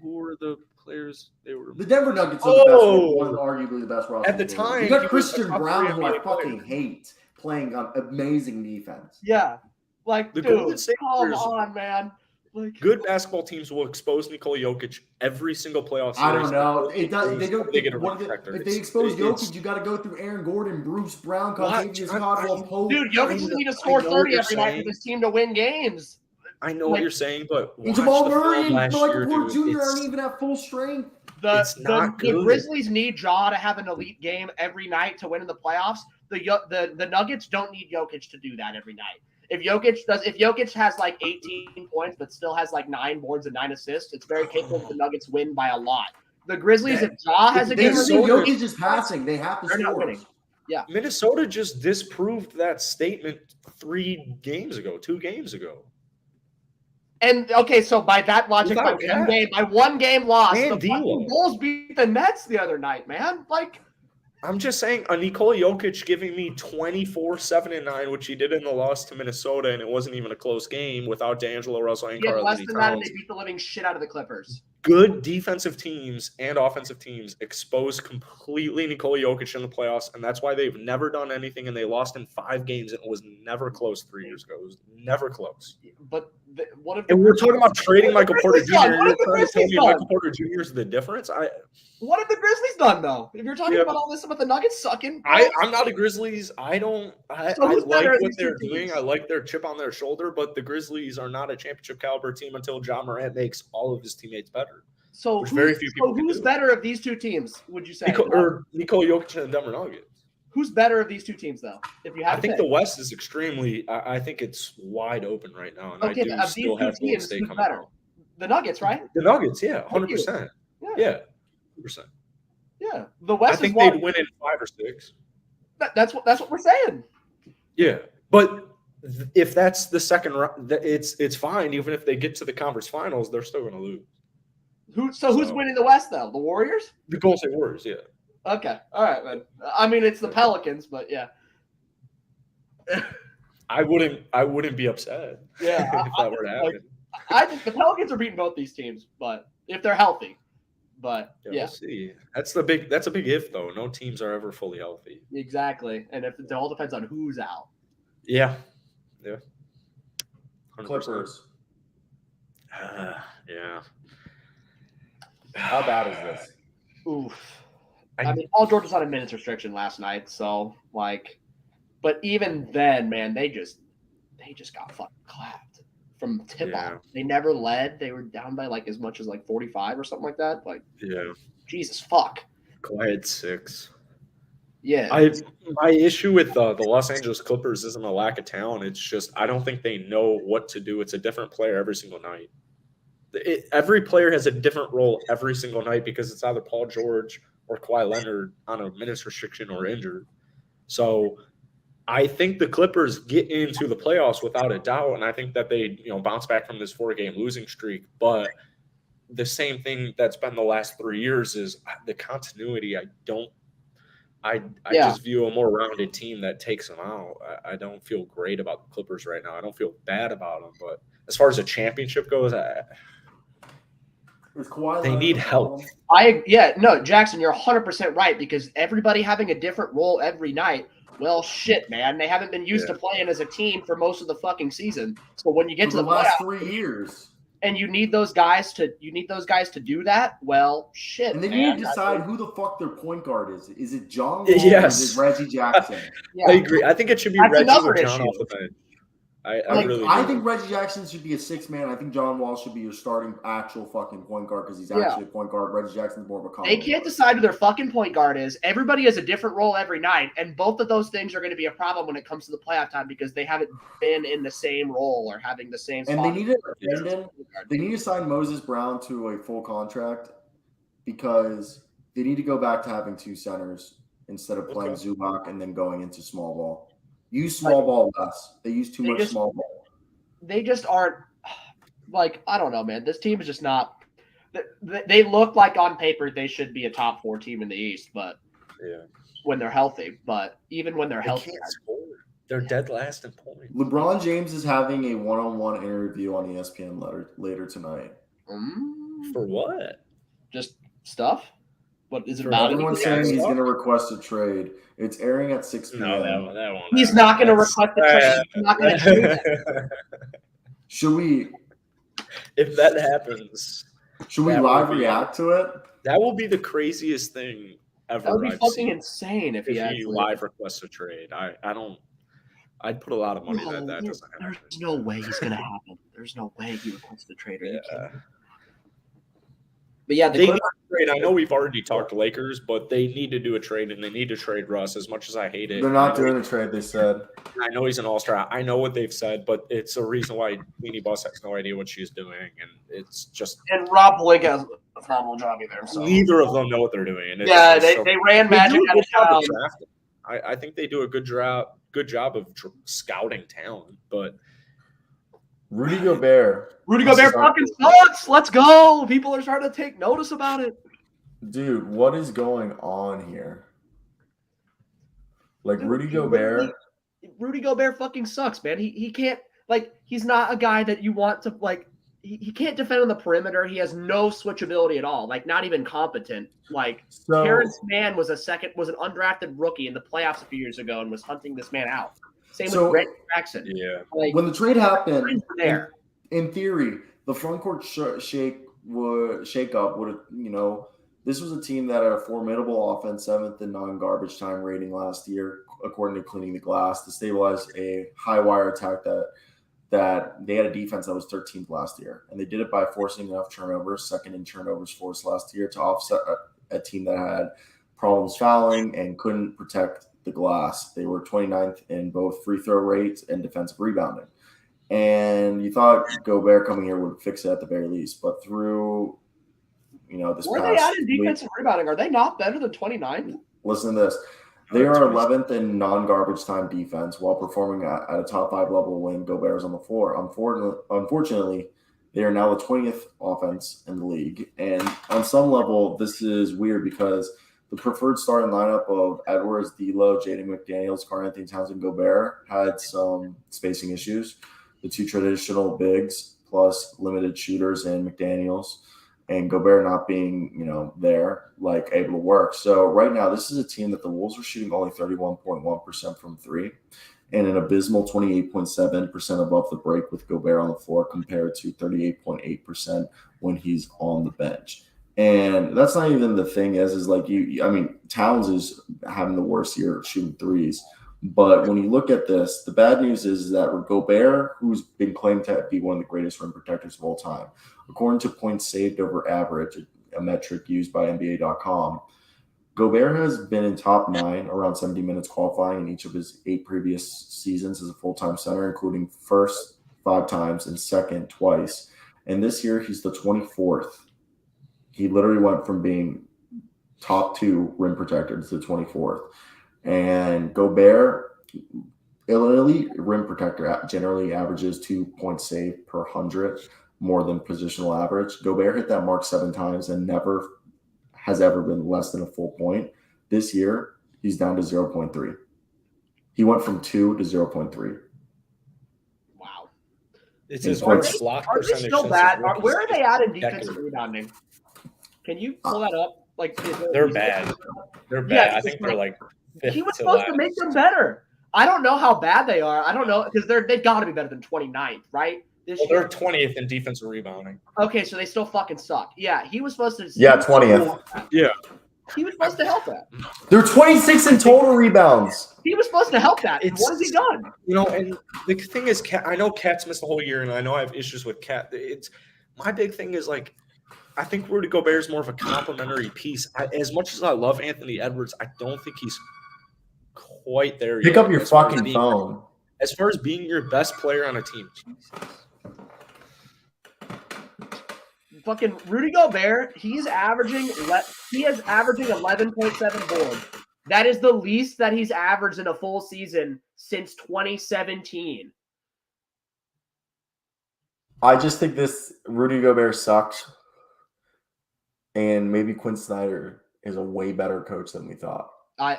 were the players? They were The Denver Nuggets are the best, Oh! one of arguably the best roster. At the in league. time, you he got was Christian a top Brown, three who I NBA fucking player. hate, playing amazing defense. Yeah. Like, The dude, Golden State come Warriors- on, man. Like, good basketball teams will expose Nikola Jokic every single playoff series. I don't know. It does. They don't. They get a What ring if protector. they expose It's- Jokic, you got to go through Aaron Gordon, Bruce Brown, What? Contavious Caldwell-Pope. dude, Jokic doesn't need to score I know 30 you're every night saying- for this team to win games. I know what you're saying, but And watch Jamal the Murray film and last Michael year, Porter dude. Jr. aren't even at full strength. It's not The good. Grizzlies need Ja to have an elite game every night to win in the playoffs. The Nuggets don't need Jokic to do that every night. If Jokic has like 18 points but still has like 9 boards and 9 assists, it's very capable that the Nuggets win by a lot. The Grizzlies, if Ja has a game, Jokic is passing. They have to they're not score. winning. Yeah, Minnesota just disproved that statement 2 games ago. and okay, so by that logic, by one game loss, And the fucking Bulls beat the Nets the other night, man. Like, I'm just saying, a Nikola Jokic giving me 24, 7, and 9, which he did in the loss to Minnesota, and it wasn't even a close game without D'Angelo Russell and he had Karl less Anthony than that, and Towns. they beat the living shit out of the Clippers. Good defensive teams and offensive teams exposed completely Nikola Jokic in the playoffs, and that's why they've never done anything, and they lost in 5 games, and it was never close 3 years ago. It was never close. But what if? And we're talking about trading Michael Porter Jr. You're trying to tell me Michael Porter Jr. is the difference? What have the Grizzlies done though? If you're talking about all this about the Nuggets sucking, I'm not a Grizzlies. I like what they're doing. I like their chip on their shoulder, but the Grizzlies are not a championship caliber team until Ja Morant makes all of his teammates better. So who's better of these 2 teams? Would you say? Nikola Jokic and the Denver Nuggets. Who's better of these 2 teams though? If you have, I think the West is extremely. I think it's wide open right now, and okay, I do still have Golden State coming out. The Nuggets, right? The Nuggets, yeah, 100%. Yeah, 100%. Yeah, the West. I think they'd win in 5 or 6. That's what we're saying. Yeah, but if that's the second round, it's fine. Even if they get to the conference finals, they're still going to lose. Who's winning the West though? The Warriors? The Golden State Warriors, yeah. Okay, all right, man. I mean, it's the Pelicans, but yeah. I wouldn't be upset. Yeah, if that were to happen. I think the Pelicans are beating both these teams, but if they're healthy. But we'll see. That's a big if though. No teams are ever fully healthy. Exactly, and if it all depends on who's out. Yeah. 100%. Clippers. Yeah. How bad is this? Oof. I mean, Paul George was on a minutes restriction last night, so like, but even then, man, they just got fucking clapped from tip off. They never led. They were down by like as much as like 45 or something like that. Like, Jesus fuck. Kawhi had 6. Yeah. My issue with the Los Angeles Clippers isn't a lack of talent. It's just I don't think they know what to do. It's a different player every single night. Every player has a different role every single night because it's either Paul George or Kawhi Leonard on a minutes restriction or injured. So I think the Clippers get into the playoffs without a doubt, and I think that they bounce back from this 4-game losing streak. But the same thing that's been the last 3 years is the continuity. I just view a more rounded team that takes them out. I don't feel great about the Clippers right now. I don't feel bad about them, but as far as a championship goes, they need help. Jackson, you're 100% right because everybody having a different role every night. Well, shit, man, they haven't been used to playing as a team for most of the fucking season. So when you get to the last 3 years, and you need those guys to do that, well, shit. And they need to decide who the fuck their point guard is. Is it John Wall or is it Reggie Jackson? I agree. I think it should be Reggie or John off the bench. I think Reggie Jackson should be a 6 man. I think John Wall should be your starting actual fucking point guard because he's actually a point guard. Reggie Jackson's more of a combo. They can't decide who their fucking point guard is. Everybody has a different role every night, and both of those things are going to be a problem when it comes to the playoff time because they haven't been in the same role or having the same spot. And they need to sign Moses Brown to a full contract because they need to go back to having 2 centers instead of playing Zubac and then going into small ball. Use small ball less. They use too much small ball. They just aren't I don't know, man. This team is just not. They look like on paper they should be a top 4 team in the East, but when they're healthy. But even when they're healthy, they're dead last in points. LeBron James is having a one-on-one interview on ESPN later tonight. For what? Just stuff. What is it about? Everyone's saying he's going to request a trade. It's airing at 6 p.m. No, that won't. He's not going to request a trade. He's not going to do that. Should we? If that happens, should we live react to it? That will be the craziest thing ever. That would be fucking insane if he live requests a trade. I I'd put a lot of money that No, doesn't happen. there's no way he's gonna happen. There's no way he requests the trade. Are you kidding me? But yeah, they need to trade. I know we've already talked Lakers, but they need to do a trade, and they need to trade Russ. As much as I hate it, They're not doing a trade. They said. I know he's an all-star. I know what they've said, but it's a reason why Weenie Bus has no idea what she's doing, and it's just. And Rob Blake has a phenomenal job either. So. Neither of them know what they're doing. And they ran Magic out of town. I think they do a good job of scouting talent, but. Rudy Gobert fucking sucks. Let's go. People are starting to take notice about it. Dude, what is going on here? Like, Rudy Gobert fucking sucks, man. He can't, like, he's not a guy that you want to, like, he can't defend on the perimeter. He has no switchability at all, like, not even competent. Like, Terrence Mann was an undrafted rookie in the playoffs a few years ago and was hunting this man out. Same with Brett Jackson. Yeah. Like, when the trade happened, in theory, the front court shakeup would have, this was a team that had a formidable offense, 7th in non-garbage time rating last year, according to Cleaning the Glass, to stabilize a high wire attack that they had a defense that was 13th last year. And they did it by forcing enough turnovers, second in turnovers forced last year, to offset a team that had problems fouling and couldn't protect the glass. They were 29th in both free throw rates and defensive rebounding. And you thought Gobert coming here would fix it at the very least. But through, this where are they at in defensive rebounding? Are they not better than 29th? Listen to this. They are 11th in non-garbage time defense while performing at a top 5 level when Gobert is on the floor. Unfortunately, they are now the 20th offense in the league. And on some level, this is weird because the preferred starting lineup of Edwards, D'Lo, Jaden McDaniels, Karl-Anthony Towns, and Gobert had some spacing issues. The two traditional bigs plus limited shooters and McDaniels, and Gobert not being, there, like, able to work. So right now, this is a team that the Wolves are shooting only 31.1% from three and an abysmal 28.7% above the break with Gobert on the floor compared to 38.8% when he's on the bench. And that's not even the thing is like Towns is having the worst year shooting threes. But when you look at this, the bad news is that Gobert, who's been claimed to be one of the greatest rim protectors of all time, according to points saved over average, a metric used by NBA.com, Gobert has been in top 9 around 70 minutes qualifying in each of his 8 previous seasons as a full-time center, including first 5 times and second twice. And this year, he's the 24th. He literally went from being top 2 rim protector to the 24th. And Gobert, elite rim protector, generally averages 2 points saved per 100 more than positional average. Gobert hit that mark 7 times and never has ever been less than a full point. This year, he's down to 0.3. He went from 2 to 0.3. Wow. It's his worst block percentage. Are they still bad? Where are they at in defensive rebounding? Can you pull that up? Like, they're bad. They're bad. Yeah, I think they're like. He was supposed to make them better. I don't know how bad they are. I don't know because they've got to be better than 29th, right? They're 20th in defensive rebounding. Okay, so they still fucking suck. Yeah, he was supposed to. Yeah, 20th. Yeah. He was supposed to help that. They're 26 in total rebounds. He was supposed to help that. What has he done? And the thing is, I know Cat's missed the whole year, and I know I have issues with Cat. My big thing is, like, I think Rudy Gobert is more of a complimentary piece. As much as I love Anthony Edwards, I don't think he's quite there yet. Pick up your fucking phone. As far as being your best player on a team. Fucking Rudy Gobert, he is averaging 11.7 boards. That is the least that he's averaged in a full season since 2017. I just think this Rudy Gobert sucks. And maybe Quinn Snyder is a way better coach than we thought. I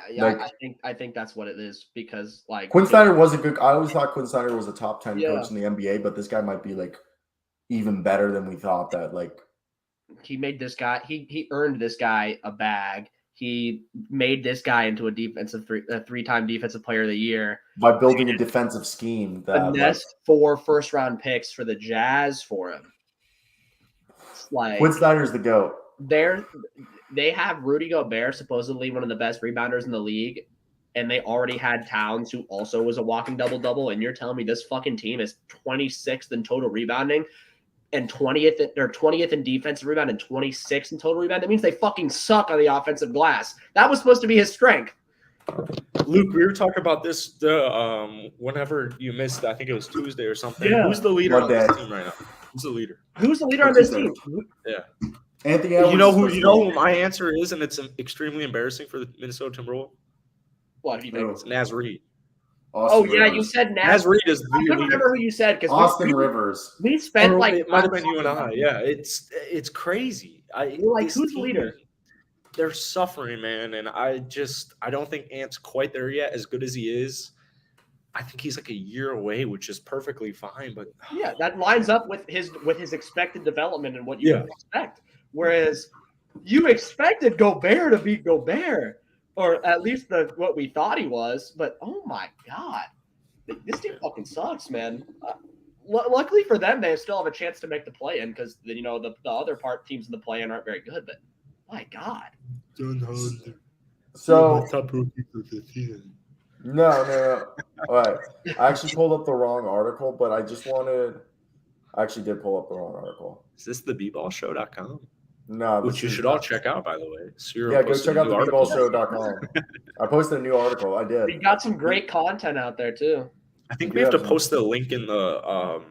think that's what it is because like Quinn Snyder was a good. I always thought Quinn Snyder was a top 10 coach in the NBA, but this guy might be like even better than we thought. That like he made this guy. He earned this guy a bag. He made this guy into a three-time defensive player of the year by building a defensive scheme. That 4 first-round picks for the Jazz for him. It's like Quinn Snyder's the GOAT. They have Rudy Gobert, supposedly one of the best rebounders in the league, and they already had Towns, who also was a walking double-double, and you're telling me this fucking team is 26th in total rebounding and 20th in defensive rebound and 26th in total rebound. That means they fucking suck on the offensive glass. That was supposed to be his strength. Luke, we were talking about this whenever you missed, I think it was Tuesday or something. Yeah. Who's the leader on this team right now? Who's the leader? Who's the leader on this team? Yeah. Anthony, You know who my answer is, and it's extremely embarrassing for the Minnesota Timberwolves? What do you think? It's Naz Reid. Austin Yeah, Rivers. you said Naz Reid is I the couldn't leader. remember who you said because Austin Rivers. we spent like it might have been you and I. Yeah, it's crazy. You're like, who's the leader? They're suffering, man, and I don't think Ant's quite there yet. As good as he is, I think he's like a year away, which is perfectly fine. But yeah, that lines up with his expected development and what you would expect. Whereas you expected Gobert to be Gobert, or at least what we thought he was. But oh my god, this team fucking sucks, man. Luckily for them, they still have a chance to make the play-in because the other teams in the play-in aren't very good. But my god. So top rookie for the season. No. All right. I actually pulled up the wrong article, but I actually did pull up the wrong article. Is this the bballshow.com? No. Which you should all check out, by the way. Yeah, go check out the bballshow.com. I posted a new article. I did. We got some great content out there too. I think we have to post the link in the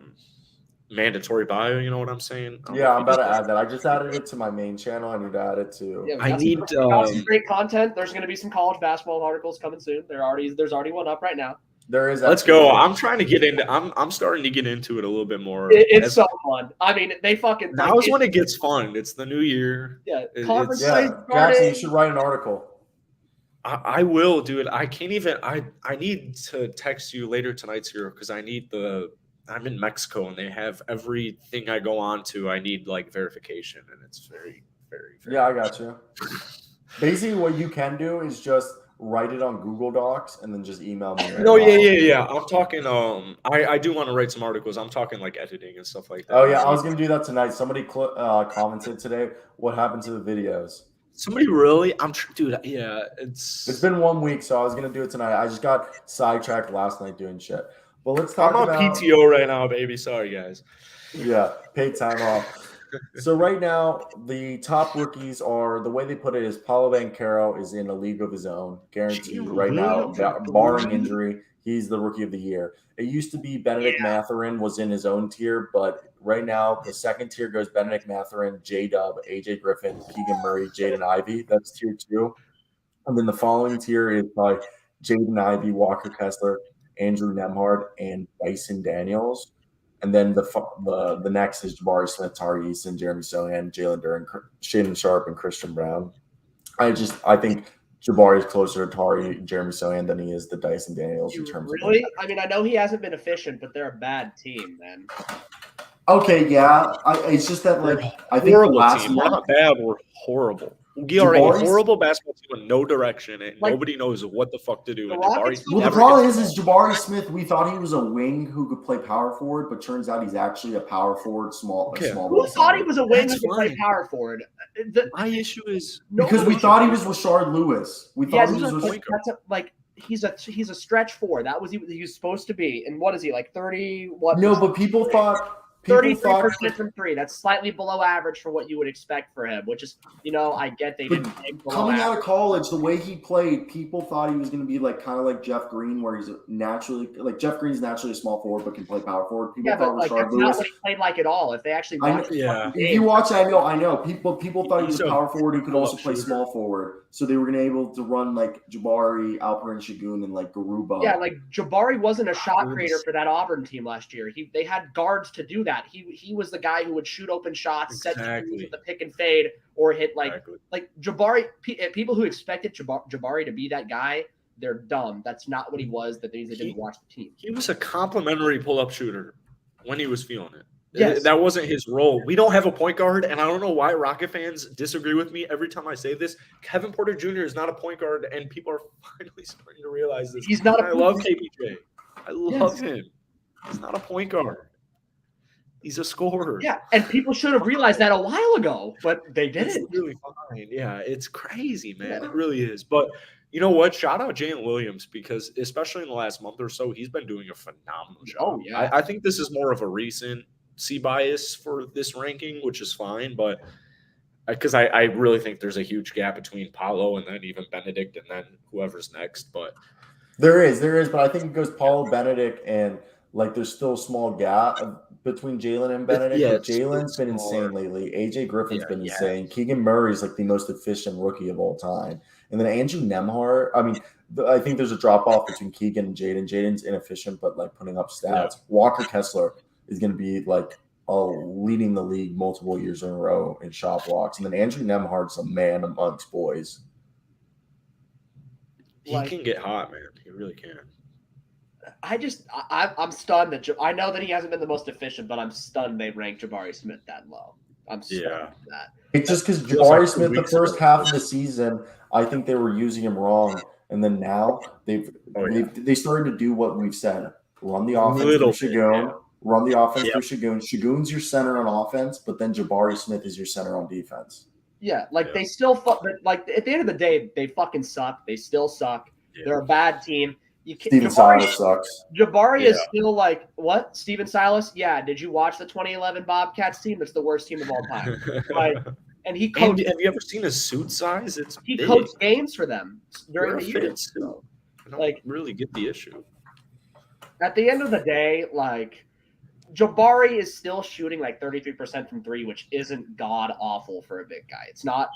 mandatory bio. You know what I'm saying? Yeah, I'm about to add that. I just added it to my main channel. I need to add it to. Yeah, we got some great content. There's going to be some college basketball articles coming soon. There's already one up right now. There is. Let's go. I'm trying to get into. I'm starting to get into it a little bit more. It's so fun. I mean, they fucking. Now is when it gets fun. It's the new year. Yeah, conference. Jackson, you should write an article. I will, dude. I can't even. I need to text you later tonight, Cyro, because I need I'm in Mexico and they have everything I go on to. I need like verification, and it's very, very. Yeah, I got you. Basically, what you can do is just write it on Google Docs and then just email me. No, yeah. I'm talking. I do want to write some articles. I'm talking like editing and stuff like that. Oh yeah, I was gonna do that tonight. Somebody commented today. What happened to the videos? Somebody really? Dude. Yeah, it's been 1 week, so I was gonna do it tonight. I just got sidetracked last night doing shit. But let's talk about. I'm on PTO right now, baby. Sorry, guys. Yeah, paid time off. So right now, the top rookies are, the way they put it is Paolo Banchero is in a league of his own, guaranteed right now, barring injury. He's the rookie of the year. It used to be Benedict Mathurin was in his own tier, but right now the second tier goes Benedict Mathurin, J-Dub, AJ Griffin, Keegan Murray, Jaden Ivey. That's tier 2. And then the following tier is by Jaden Ivey, Walker Kessler, Andrew Nemhard, and Dyson Daniels. And then the next is Jabari Smith, Tari Eason, Jeremy Sohan, Jalen Duren, Shaedon Sharpe, and Christian Brown. I think Jabari is closer to Tari, Jeremy Sohan than he is to Dyson Daniels in terms of. Really? I mean, I know he hasn't been efficient, but they're a bad team, man. Okay, yeah. It's just that, like, I think horrible team. We're not bad. We're horrible. We are a horrible basketball team with no direction, and nobody knows what the fuck to do. The problem is Jabari Smith. We thought he was a wing who could play power forward, but turns out he's actually a power forward, small. Who thought he was a wing who could play power forward? My issue is because we thought he was Rashard Lewis. We thought he was he's a stretch 4. That was he was supposed to be. And what is he, like 30? What? No, but people thought. 33% from 3. That's slightly below average for what you would expect for him, which is, I get they didn't take coming out of college, the way he played, people thought he was going to be like kind of like Jeff Green, where he's naturally like Jeff Green's naturally a small forward but can play power forward. People thought but that's not what he played like at all. If they actually watch if you watch, I know people thought he was a power forward who could also play small forward. So they were going to be able to run like Jabari, Alperen Şengün, and like Garuba. Yeah, like Jabari wasn't a shot creator for that Auburn team last year. They had guards to do that. He was the guy who would shoot open shots, set the pick and fade, or hit like Jabari. People who expected Jabari to be that guy, they're dumb. That's not what he was. That means they didn't watch the team. He was a complimentary pull-up shooter when he was feeling it. Yes. That wasn't his role. We don't have a point guard, and I don't know why Rocket fans disagree with me every time I say this. Kevin Porter Jr. is not a point guard, and people are finally starting to realize this. He's not. I love KPJ. I love him. He's not a point guard. He's a scorer. Yeah, and people should have realized that a while ago, but they didn't. It's really fine. Yeah, it's crazy, man. It really is. But You know what? Shout out Jalen Williams because especially in the last month or so, he's been doing a phenomenal job. Oh, yeah. I think this is more of a recency bias for this ranking, which is fine, but because I really think there's a huge gap between Paolo and then even Benedict and then whoever's next. But There is, but I think it goes Paulo, Benedict, and like there's still a small gap between Jalen and Benedict. Yeah, but Jalen's been insane lately. AJ Griffin's been insane. Keegan Murray's like the most efficient rookie of all time. And then Andrew Nembhard, I mean, I think there's a drop off between Keegan and Jaden. Jaden's inefficient, but like putting up stats. Yeah. Walker Kessler is going to be like leading the league multiple years in a row in shot blocks. And then Andrew Nembhard's a man amongst boys. He can get hot, man. He really can. I'm stunned that I know that he hasn't been the most efficient, but I'm stunned they ranked Jabari Smith that low. I'm stunned at that. It's just because Jabari Smith, the first half of the season, I think they were using him wrong, and then now they started to do what we've said: run the offense through Şagun, run the offense through Şagun. Şagun's your center on offense, but then Jabari Smith is your center on defense. Yeah, they still like at the end of the day, they fucking suck. They still suck. Yeah. They're a bad team. Steven Silas sucks. Jabari is still like, what? Steven Silas? Yeah. Did you watch the 2011 Bobcats team? That's the worst team of all time. Like, and he coached. Have you ever seen his suit size? He coached games for them during the year. So I don't really get the issue. At the end of the day, like, Jabari is still shooting like 33% from three, which isn't god awful for a big guy. It's not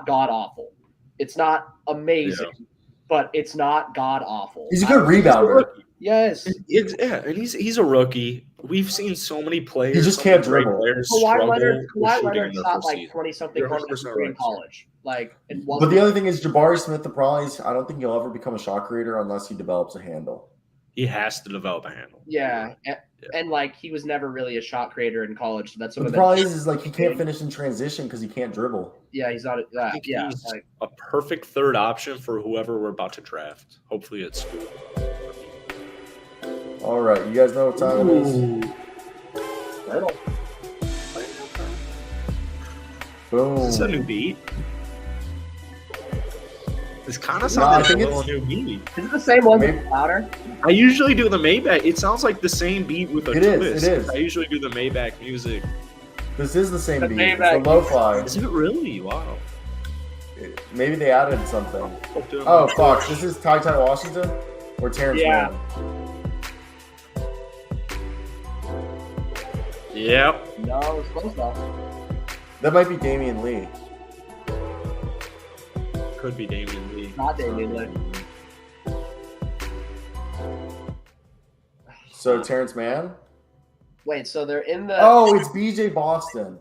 god awful. It's not amazing. Yeah. But it's not god awful. He's a good rebounder. Yes. And he's a rookie. We've seen so many players. He just can't dribble. Kawhi Leonard shot like 20-something in college. Like, but the other thing is Jabari Smith. The problem is I don't think he'll ever become a shot creator unless he develops a handle. He has to develop a handle. Yeah. And like he was never really a shot creator in college. So that's what the problem is like he can't finish in transition because he can't dribble. Yeah, he's not. He's a perfect third option for whoever we're about to draft. Hopefully, it's good. All right, you guys know what time it is. Boom. Is this a new beat? This kind of sounds like a little new beat. Is it the same one but louder? I usually do the Maybach. It sounds like the same beat with a twist. It is. I usually do the Maybach music. This is the same beat. It's the lo-fi. Is it really? Wow. Maybe they added something. Oh, fuck. This is Ty Washington or Terrence Mann? Yep. No, it's close enough. That might be Damian Lee. Could be Damian Lee. Not Damian Lee. So Terrence Mann? Wait, so they're in the. Oh, it's BJ Boston.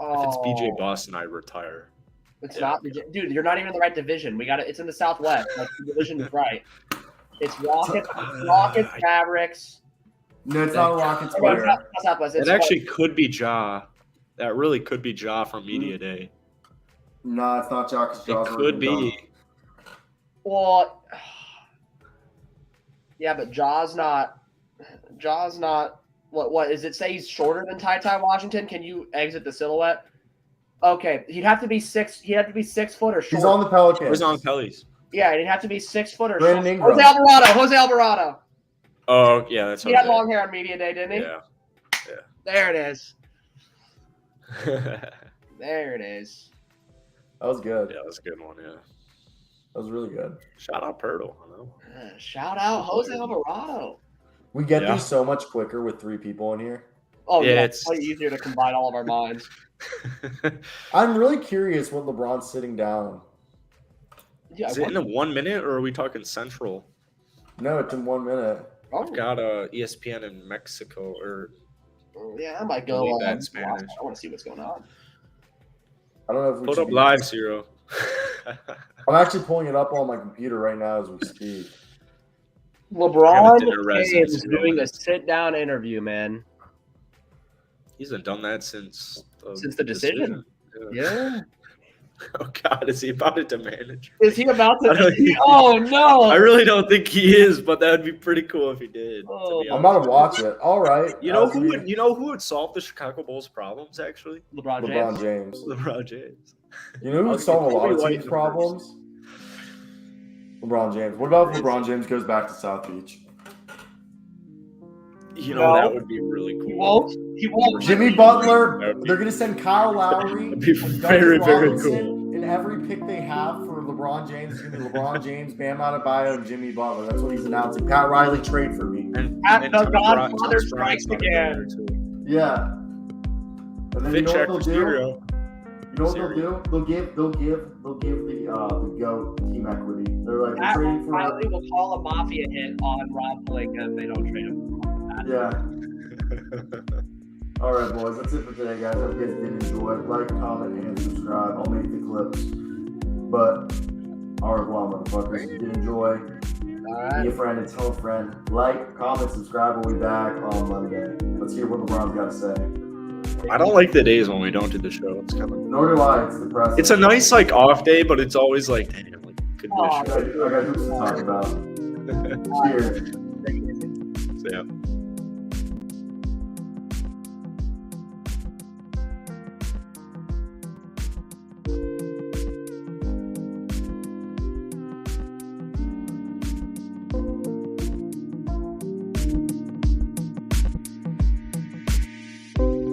If it's BJ Boston, I retire. It's not, dude. You're not even in the right division. We got it. It's in the Southwest. Like the division is right. It's Rockets, Mavericks. No, it's not a Rockets player. It actually could be Ja. That really could be Ja from Media Day. No, it's not Ja. It could be. Well, yeah, but Ja's not. What is it? Say he's shorter than Ty Washington. Can you exit the silhouette? Okay, he'd have to be 6. He'd have to be 6 foot or shorter. He's on the Pelicans. He's on Pellies. Yeah, he'd have to be 6 foot or shorter. Jose Alvarado. Oh yeah, that's. He had long hair on Media Day, didn't he? Yeah. There it is. There it is. That was good. Yeah, that was a good one. Yeah. That was really good. Shout out Pirtle. I know. Shout out Jose Alvarado. We get these so much quicker with 3 people in here. Oh yeah, it's way easier to combine all of our minds. I'm really curious what LeBron's sitting down. Yeah, is it in 1 minute or are we talking Central? No, it's in 1 minute. I've got ESPN in Mexico or. Yeah, I might go. Spanish. I want to see what's going on. I don't know if we put up live, Cyro. I'm actually pulling it up on my computer right now as we speak. LeBron James is doing a sit-down interview, man. He hasn't done that since the decision. Yeah. Oh God, is he about to manage? Is he about to? Oh no! I really don't think he is, but that would be pretty cool if he did. Oh. I'm about to watch it. All right. You know who would solve the Chicago Bulls' problems? Actually, LeBron James. You know who would solve a lot of teams' problems? You know who would solve a lot of teams' problems? LeBron James. LeBron James. You know who would solve a lot of teams' problems? LeBron James. LeBron James. You know who would solve a lot of teams' problems? LeBron James. You know who would solve a lot of teams' problems? LeBron James. What about if LeBron James goes back to South Beach? You know, that would be really cool. He won't. Jimmy Butler. They're gonna send Kyle Lowry. That'd be and very, Duncan very Robinson, cool. And every pick they have for LeBron James is gonna be LeBron James, Bam Adebayo, and Jimmy Butler. That's what he's announcing. Pat Riley trade for me. And The Tony Godfather Brown's strikes gonna be again. there, too. Yeah. And then Fit you know check what for they'll do? Cyro. You know what they'll do? They'll give the GOAT team equity. They're like Pat trading for. Riley will call a mafia hit on Rob Pelinka if they don't trade him. Yeah. All right, boys. That's it for today, guys. I hope you guys did enjoy. Like, comment, and subscribe. I'll make the clips. But au revoir, motherfuckers. If you did enjoy, be a friend and tell a friend. Like, comment, subscribe. We'll be back on Monday. Let's hear what LeBron's got to say. I don't like the days when we don't do the show. It's kind of. Nor do I. It's depressing. It's a nice like off day, but it's always like, damn, like could Oh, wish. I got hoops to talk about. Cheers. So, yeah.